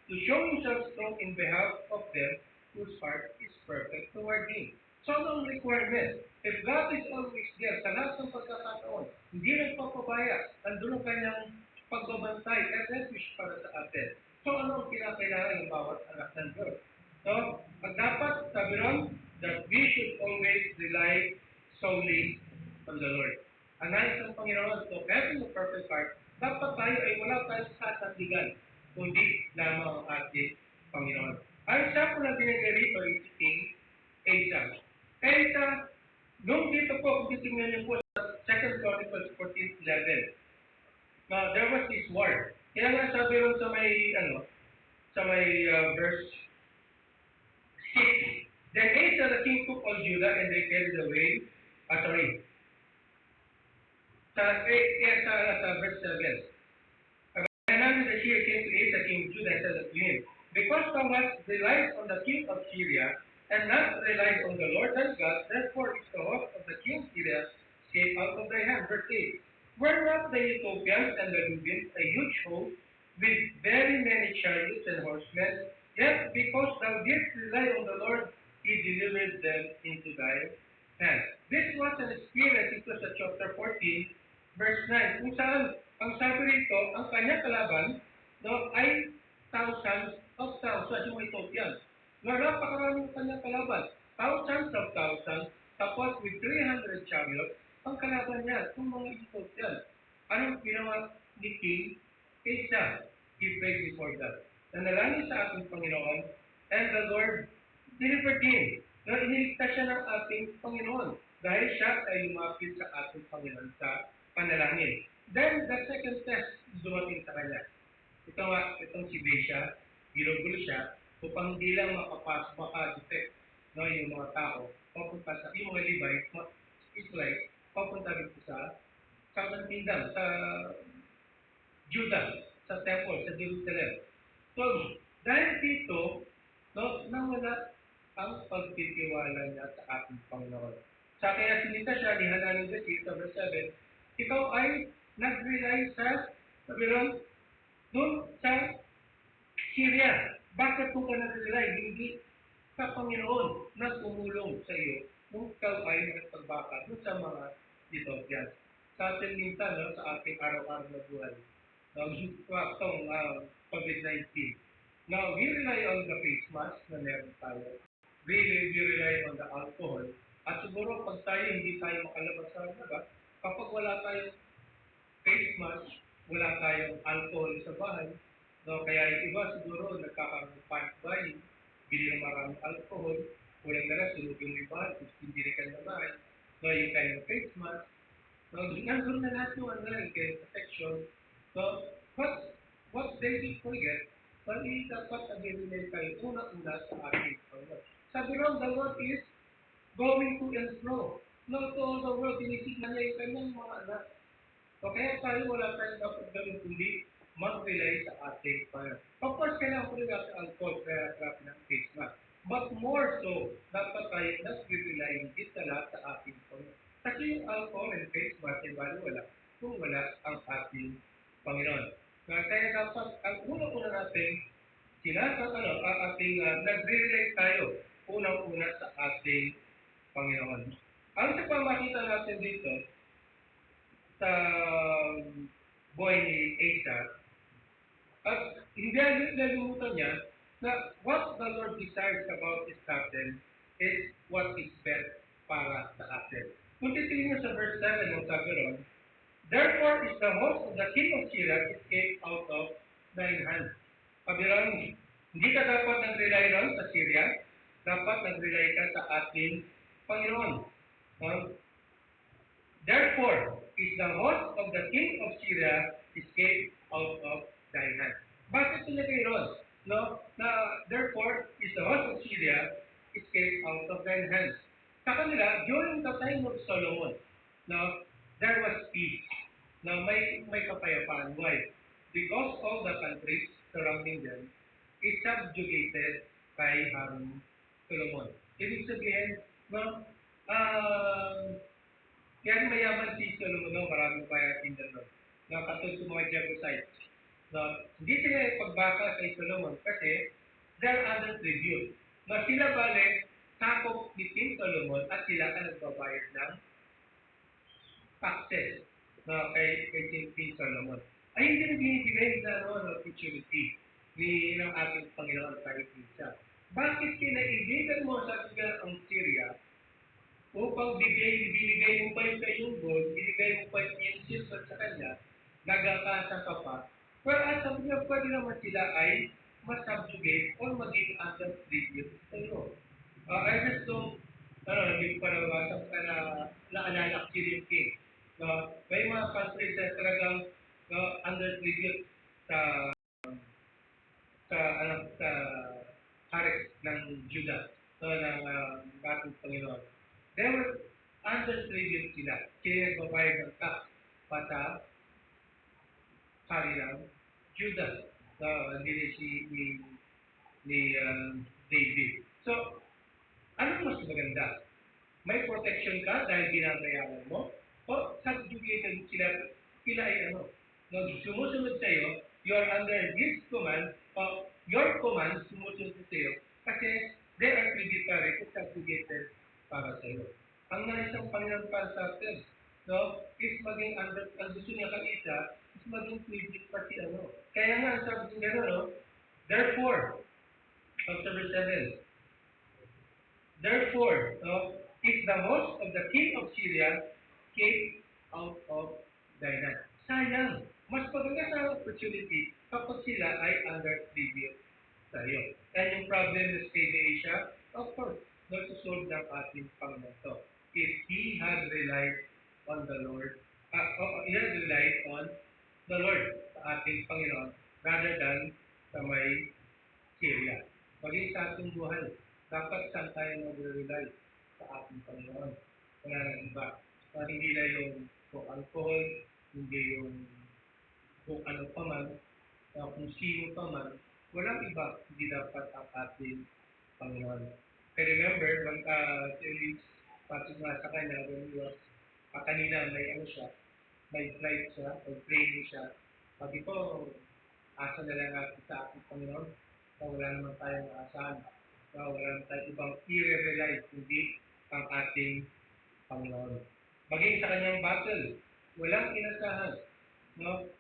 to show Himself strong in behalf of them whose heart is perfect toward Him. So, ang requirement, if God is always there sa lahat ng pagkakataon, hindi nagpapabaya, nandun ang kanyang pagbabantay at refuge para sa atin. So, ano ang kinakailangan ng bawat anak ng Diyos? So, dapat, sabi ron, that we should always rely solely on the Lord. Ang nais ng Panginoon, so having a perfect heart, dapat tayo ay wala tayong sasandigan, kundi lamang ang ating Panginoon. Ang example na binigay rito ay si King Asa. Asa, nung dito po, kung titingnan niyo po sa 2 Chronicles 14:11, there was this war. Kaya nga sabi ron sa may, verse 6, Then Asa the king took all Judah and they carried away, sorry, sa verse 7. And the Syria came to Asa king of Judah and said unto him, because thou hast relied on the king of Syria, and not relied on the Lord thy God, therefore is the host of the king of Syria escaped out of thy hand. Verse 8. Were not the Ethiopians and the Libyans a huge host, with very many chariots and horsemen? Yet because thou didst rely on the Lord, he delivered them into thy hand. This was an experience, ito sa chapter 14, verse 9, kung saan ang sabi rito, ang kanyang kalaban no, ay thousands of thousands, yung Ethiopian. No, napakaraming kanyang kalaban. Thousands of thousands, tapos with 300 chariots, ang kalaban niya, itong mga Ethiopian. Anong ginawa ni King? Asa, he prayed before God. Nanalangin sa ating Panginoon, and the Lord delivered him. No, iniligtas siya ng ating Panginoon dahil siya ay lumapit sa ating Panginoon sa panalangin. Then, the second test dumating sa kanya. Ito nga, itong si Besha, ginugulo siya upang hindi lang maka-detect no, yung mga tao, papunta sa, yung mga Levite, Israelite, papunta dito sa Southern Kingdom, sa Judah, sa temple, sa Jerusalem. So, dahil dito, no, nawala ang pagtitiwala niya sa ating Panginoon. Sa kaya sinita siya ni Hananin Besi, sa verse 7, ikaw ay nag-rely sa, sabi ron, doon sa Syria. Bakit kung ka nag-rely, hindi sa Panginoon na tumulong sa iyo nung ikaw ay nagpagbaka doon sa mga Ethiopian. Sa ating minsan, no, sa ating araw-araw na buhay, itong COVID-19. Now, we rely on the face mask na meron tayo. We rely on the alcohol. At siguro pag tayo hindi tayo makalabas sa labas, kapag wala tayong face mask, wala tayong alcohol sa bahay, no, kaya yung iba siguro nagkakaroon ng panic buying, bili ng maraming alcohol, walang dala, sunod yung iba, hindi rin kayo na bahay, no, yung kayong face mask, no, nandun na lahat yung kayong protection, so, what they did forget, pali dapat nag-relay tayo una-una sa ating Panginoon. Sabi ron, the Lord is going to and fro. No, to all the world, tinisignan niya yung kanyang mga anak. So, kaya tayo wala tayong dapat gawin kundi mag-relay sa ating Panginoon. Of course, kailangan ko rin natin ang call kaya natin ang face mask. But more so, dapat tayo nag-relay hindi sa lahat sa ating Panginoon. Kasi yung alcohol and face mask ay wala kung wala ang ating Panginoon. Kaya dapat, ang unang-una natin, ating nag-relay tayo unang-una sa ating Panginoon. Ang sa pamakita natin dito, sa buhay ni Asa, at hindi nalimutan niya na what the Lord desires about his captain is what is best para sa atin. Kung titingin sa verse 7 ng sabi ron, therefore is the host of the king of Syria escaped out of thine hand. Sabi ron, hindi ka dapat nag-rely ron sa Syria, dapat nag-rely ka sa ating Panginoon. Therefore, is the host of the king of Syria escaped out of thy hand. Bakit nilagay ron? No? Na, therefore, is the host of Syria escaped out of thy hand. Sa kanila, during the time of Solomon, no, there was peace. Now, may kapayapaan. Why? Because all the countries surrounding them is subjugated kay Solomon. Ibig sabihin, no, yan mayaman si Solomon, no? Maraming bayan in the north. Na katulad sa mga Jebusites. No? Hindi sila pagbaka kay Solomon kasi there are other tribute. Na sila bale, sakop ni King Solomon at sila ang nagbabayad ng taxes na kay King Solomon. Ay hindi rin binibigay na opportunity ng ating Panginoon kahit isa. Bakit kinaibigan mo sa ang Syria upang binigay mo pa yung kayong gold, binigay mo pa yung silver sa kanya, nagkakasa ka pa, whereas sabi niya, pwede naman sila ay masubjugate or maging under tribute sa iyo. I just don't, hindi ko pa nabasa ka na naalala ko si King. May mga countries na talagang under tribute sa sa harik ng Judah. no, ng ating Panginoon. They were under tribute sila. Sila yung nagbabayad ng tax pa sa kanilang Judas. So, hindi ni David. So, anong mas maganda? May protection ka dahil binabayaran mo? O subjugated sila, sila ay ano? No, sumusunod sa iyo, you are under his command, o your command sumusunod sa iyo, kasi they are tributary o subjugated para sa iyo. Ang nais ng Panginoon para sa atin, no, is maging under, ang gusto niya kang isa, is maging tribute pati ano. Kaya nga, ang sabi niya gano'n, no, therefore, chapter 7, therefore, if the host of the king of Syria came out of thy land. Sayang, mas maganda sa opportunity kapag sila ay under tribute sa iyo. And yung problem na state Asia, of course, not to solve ng ating Panginoon to. If he had relied on the Lord, he had relied on the Lord, sa ating Panginoon, rather than sa may Syria. Maging sa ating buhay, dapat saan tayo mag-rely sa ating Panginoon. Wala nang iba. Hindi na yung kung alcohol, hindi yung kung ano pa man, kung sino pa man, walang iba, hindi dapat ang ating Panginoon. I remember, series, pasok nga sa kanya, when he was, kanina may ano siya, may flight siya, may training siya. Sabi ko, asa na lang natin sa ating Panginoon, na wala naman tayong aasahan, na wala naman tayong ibang i-rely, hindi ang ating Panginoon. Maging sa kanyang battle, walang inasahan, no?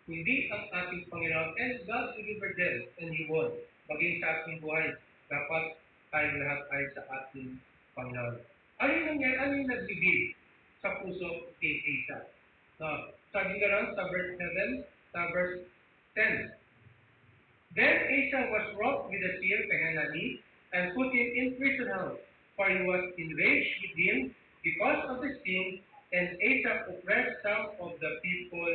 Hindi ang ating Panginoon, and God delivered them, and He won. Maging sa ating buhay, dapat tayong lahat ay sa ating Panginoon. Ano yung nangyari? Ano yung nagbigay sa puso kay Asa? No? Sabi nga lang sa verse 7, sa verse 10. Then Asa was wroth with the seer Hanani, and put him in prison house, for he was enraged with him because of his sin, and Asa oppressed some of the people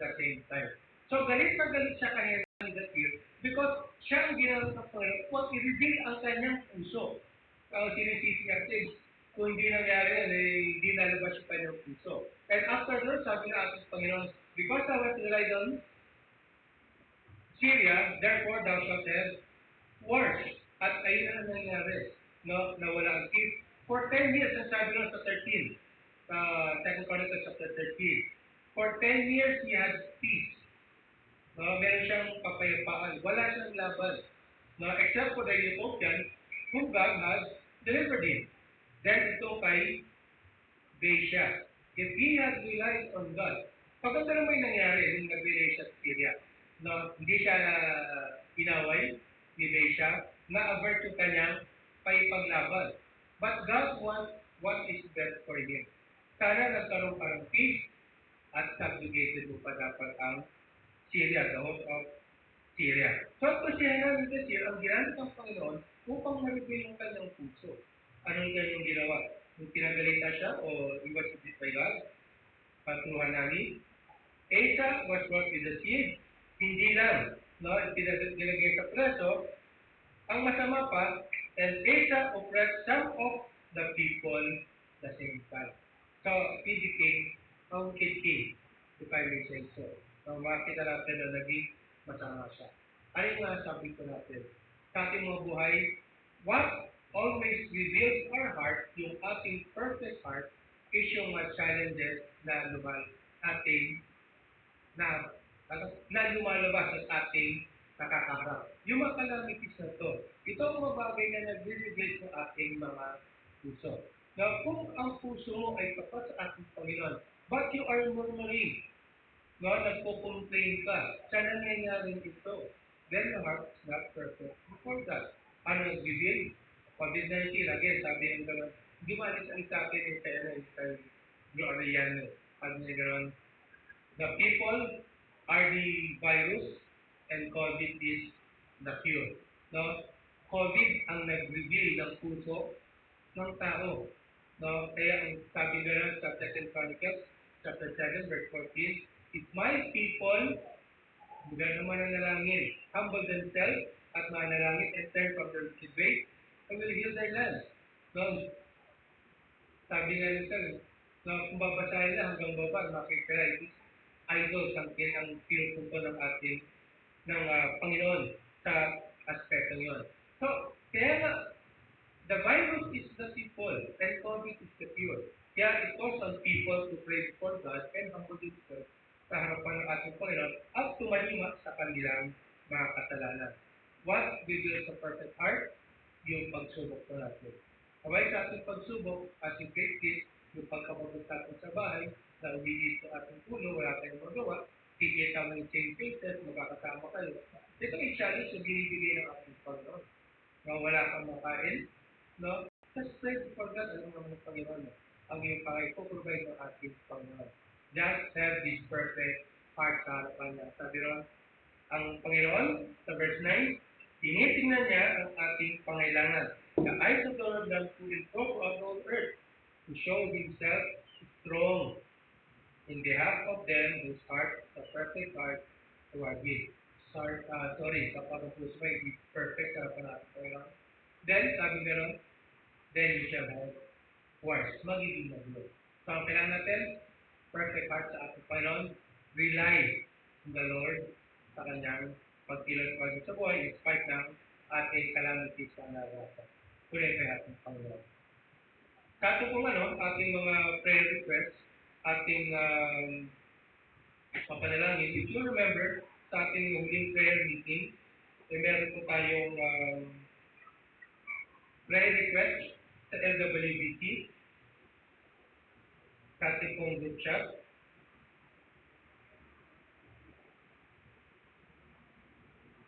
the same time. So galit na galit siya kay Hanani the seer, because siya ang ginamit ng Panginoon kung i-reveal ang kanyang puso. Ang sinisisi niya kasi, kung hindi nangyari yan, hindi nalabas yung kanyang puso. And after that, sabi na ating Panginoon, because I was relied on Syria, therefore thou shalt have wars. At ayun na nangyari, no, na wala ang peace. For 10 years, ang sabi nun sa 13, 2 Chronicles chapter 13, for 10 years he had peace. No, meron siyang kapayapaan. Wala siyang laban. No, except for the Ethiopian, whom God has delivered him. Then ito kay Basia. If he had relied on God, pag ano may nangyari, yung nag-relay siya sa Syria, no, hindi siya inaway ni Basia, na-avert yung kanyang paipaglaban. But God wants what is best for him. Sana nagkaroon ka ng peace at subjugated mo pa dapat ang Syria, the host of Syria. So, kasi namin kasi, ang ginamit ng Panginoon upang maribay yung kanyang puso. Anong kanyang ginawa? Kung pinagalita siya o iwas it by God, patuhan namin, Asa was brought with the seed, hindi lang, no, pinagay sa preso, ang masama pa, and Asa oppressed some of the people the same time. So, he became a wicked king, if I may say so. So, makita natin na naging masama siya. Ano yung sabi ko natin? Sa ating mga buhay, what always reveals our heart, yung ating perfect heart, is yung mga challenges na na, na lumalabas sa ating nakakaharap. Yung mga calamities na to, ito ang mga bagay na nag-reveal sa ating mga puso. Now, kung ang puso mo ay tapat sa ating Panginoon, but you are murmuring, no, nagpo-complain ka, sa nangyayari ito, then your heart is not perfect before God. Ano nag-reveal? COVID-19, again, sabi yung gano'n, hindi mo alis ang sabi ni kay Gloriano. Sabi niya gano'n, the people are the virus and COVID is the cure. No? COVID ang nag-reveal ng puso ng tao. No? Kaya ang sabi gano'n sa 2 Chronicles, chapter 7, verse 14, if my people, buga naman ang nalangin, humble themselves at manalangin and turn from their wicked ways, I will heal their land. No, sabi nga nito, no, kung babasahin na hanggang baba, makikita it is idols ang pinupunto ng ating Panginoon sa aspetong yun. So, kaya nga, the virus is the simple and COVID is the pure. Kaya it calls on people to pray before God and humble themselves sa harapan ng ating Panginoon at tumalima sa kanilang mga kasalanan. What reveals the perfect heart? Yung pagsubok po natin. Away sa ating pagsubok, ating great gift, yung pagkabagod natin sa bahay, na umiit sa ating puno, wala tayong magawa, kikita mo yung same faces, magkakasama kayo. Ito ay challenge na binibigay ng ating Panginoon. Na wala kang makain, no? Just pray before God, alam naman ng Panginoon, no? Ang iyong provide ng ating Panginoon. Just have this perfect heart sa harapan niya. Sabi ron, ang Panginoon, sa verse 9, tinitingnan niya ang ating pangailangan. The eyes of the Lord love to improve throughout the whole earth, to show Himself strong in behalf of them whose heart, the perfect heart, toward Him. Sorry, sa pag-puso may be perfect sa harapan natin, Panginoon. Then, sabi meron, then you shall have wars. Magiging magulo. So, ang kailangan natin, perfect heart sa ating Panginoon, rely on the Lord sa kanyang pagkilos sa buhay in spite ng ating calamities sa narasa. Kulay kay ating Panginoon. Sa ating ating mga prayer requests, ating papanalangin, if you remember, sa ating huling prayer meeting, meron po tayong prayer request sa LWBT, sa ating pong group chat.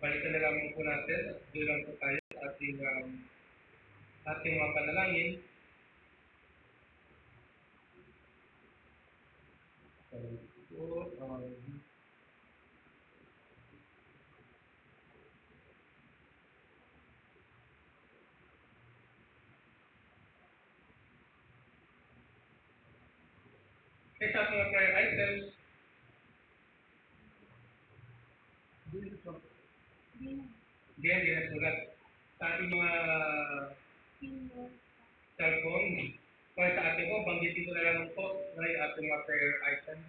Balikan na lang po natin at doon lang po tayo sa ating mga panalangin. Sa ating mga prayer items, hindi na sulat. Sa ating mga cellphone, kaya sa ating po, banggitin ko na lang po na yung ating mga prayer items.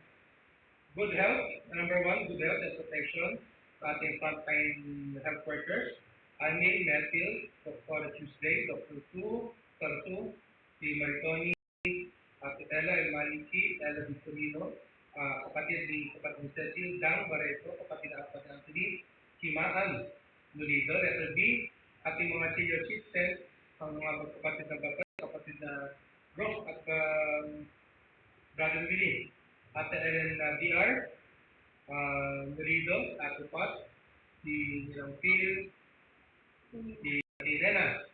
Good health, number one, good health and protection sa ating frontline health workers. Annie, Matthew, Dr. Tuesday, Dr. Dr. si Maritoni, Ate Ella Maliki, Ella Victorino, kapatid ni Cecil, Dang Barreto, kapatid na kapatid Anthony, si Maan Nulido, letter B, ating mga senior citizens, ang mga kapatid na kapatid na Ross at Brother Willie, Ate Ellen DR, Nulido, Ate Pat, si Nilang Phil, si Nena,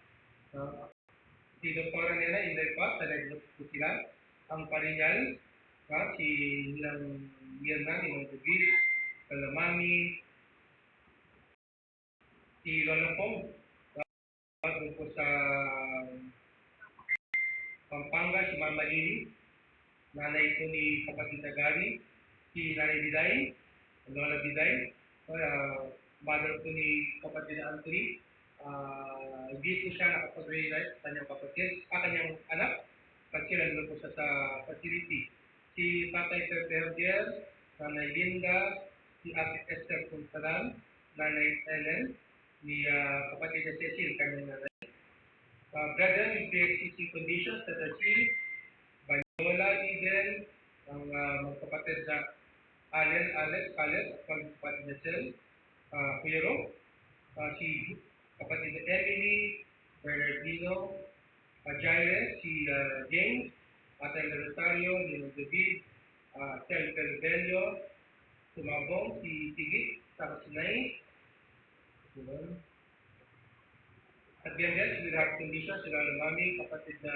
si Dr. Nena Inday Pat, talagang po sila, ang Parinyal, si Nilang Mirna, Nilang David, Kalamami, si Lola Pong, doon po sa Pampanga, si Mama Lili, nanay ko ni kapatid na Gary, si Nanay Diday, Lola Diday, mother ko ni kapatid na Anthony, hindi po siya nakapag-realize sa kanyang kapatid, kanyang anak, kasi nandun po siya sa facility. Si Tatay Sir Terdier, Nanay Linda, si Ate Esther Puntaran, Nanay Ellen, ni kapatid na Cecil, kanyang nanay. Brother with pre-existing conditions that are seen by Lola Eden, ang mga kapatid na Alex, kapatid na Cel, Kuya Ro, si kapatid na Emily, Bernardino, Jairus, si James, Ate Rosario, Nino David, Tel Pelvelio, Sumabong, si Tigit, saka si Nay. At ganyan, with heart conditions, sila ng mami, kapatid na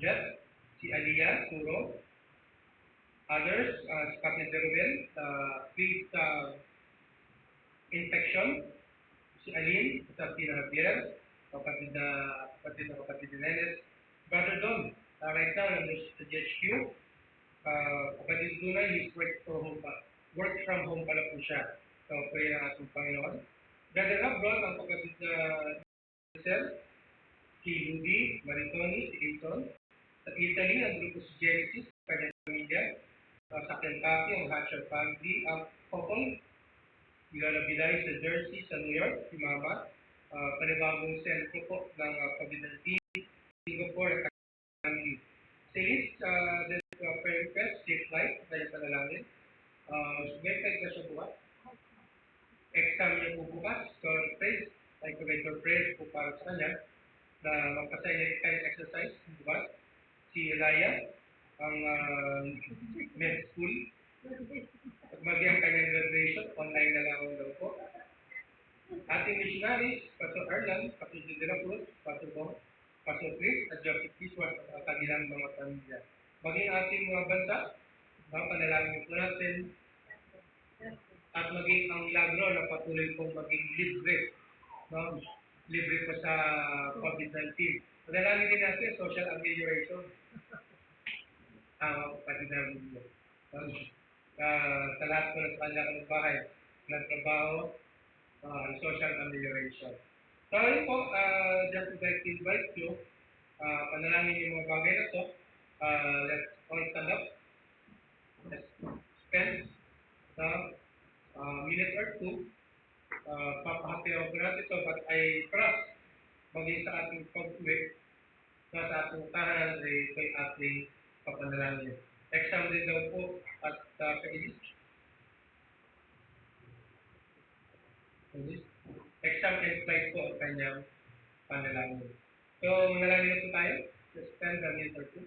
Jeff, si Aliyah, Suro, others, si kapatid na Ruben, please infection, si Aline, sa Javier, kapatid na Nenes, Brother Don, right now, nandun sa GHQ, kapatid Dunay, he's work from home pala po siya. So, pray ng ating Panginoon. Brother Abron, ang kapatid na Sir, si Rudy, Maritoni, si Hilton. Sa Italy, ang grupo si Genesis, kanyang pamilya. Sa Kentucky, ang Hatcher family. Ang Hong Ilalabilay sa Jersey, sa New York, si Mama. Panibagong sentro po ng COVID-19, Singapore, ang family. Sa East, Prayer Request, Safe Flight, kanyang panalangin. May ka sa buwan. Exam niya po bukas, so praise, like praise po para sa kanya, na magpasaya kanyang exercise bukas. Si Elia, ang med school, at maging kanyang graduation, online na lang daw po. Ating missionaries, Pastor Arlan, Pastor de la Cruz, Pastor Bong, Pastor Chris, at Joseph Kiswas, at kanilang mga pamilya. Maging ating mga bansa, panalangin po natin, at maging ang milagro na patuloy pong maging libre, no? Libre po sa COVID-19. Panalangin din natin, social amelioration. Pati namin mo. Sa lahat po ng kanilang bahay, ng trabaho, social amelioration. So, yun po, just to invite you, panalangin yung mga bagay na to. Let's all stand up. Let's spend minute or two. Papahatiyaw ko natin ito, but I trust maging sa ating pag-uwi sa ating tahanan ay ito'y ating papanalangin. Exam din daw po at kailis. Exam and flight po ang kanyang panalangin. So, manalangin na po tayo. Let's spend a minute or two.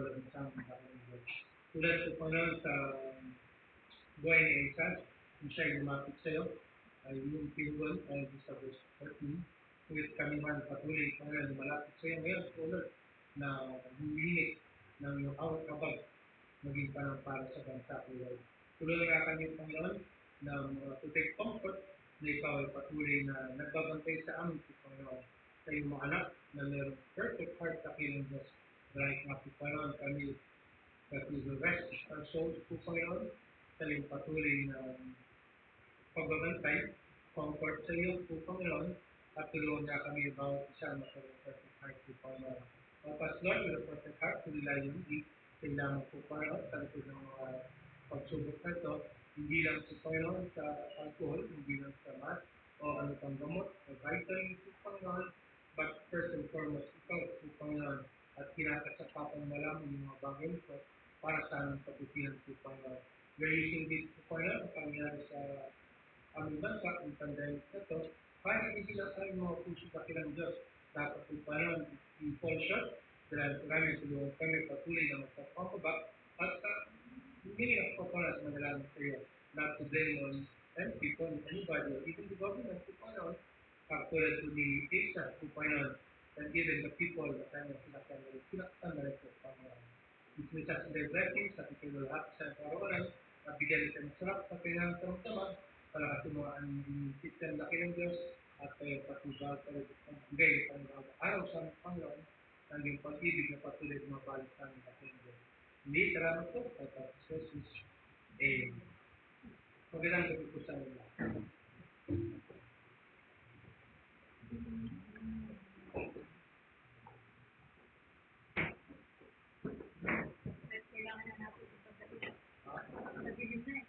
tulad ng isang Panginoon. Tulad po Panginoon sa buhay ni Isaac, kung siya'y lumapit sa iyo, ay yung pinagol ay sa verse 14, ngunit kami man patuloy Panginoon malapit sa iyo ngayon, Lord, na humihingi ng iyong awat kabag, maging panang para sa bansa ko, Lord. Tulungan nga kami, Panginoon, na to take comfort na ikaw ay patuloy na nagbabantay sa amin, Panginoon, sa iyong mga anak na mayroong perfect heart sa kilang Diyos. Right na, Panginoon, kami that we will rest our souls, Panginoon, sa iyong patuloy na pagbabantay, comfort sa iyo, Panginoon, at tulungan nga kami bawat isa magkaroon ng perfect heart, Panginoon. Help us, Lord, with a perfect heart to rely on you, kailangan po Panginoon, sa likod ng mga pagsubok na ito, hindi lang sa Panginoon sa alcohol, hindi lang sa mat, o ano pang gamot, o vitamin po Panginoon, but first and foremost, ikaw po Panginoon, at kinakasapapang malaman yung mga bagay nito para sa aming kaputihan po Panginoon. We're using this po Panginoon, ang pangyayari sa aming bansa, ang pandemic na ito, para hindi lang sa mga puso kakilang Diyos. Dapat po Panginoon, i-fall short, dahil maraming tulungan kami patuloy na magpapakabak, at hindi na po Panginoon sa manalaman sa iyo, not to blame on any people, anybody, or even the government po Panginoon, tulad po ni Asa po Panginoon, and even the people na kanyang sinaktan na rin po Panginoon. Ismisa sa their blessings, at ikaw lahat sa parawalan, at bigyan ito ng sarap sa kailangan karamdaman, para katumaan yung system na ng Diyos, at kayo patubag, kayo pagbigay ng araw sa aming Panginoon, ang yung pag-ibig na patuloy na mabalik sa aming ng Diyos. Hindi, salamat po, at Jesus, Amen. Magandang gabi po sa inyo. Kailangan na natin ipagdalihan. Nabilis na eh.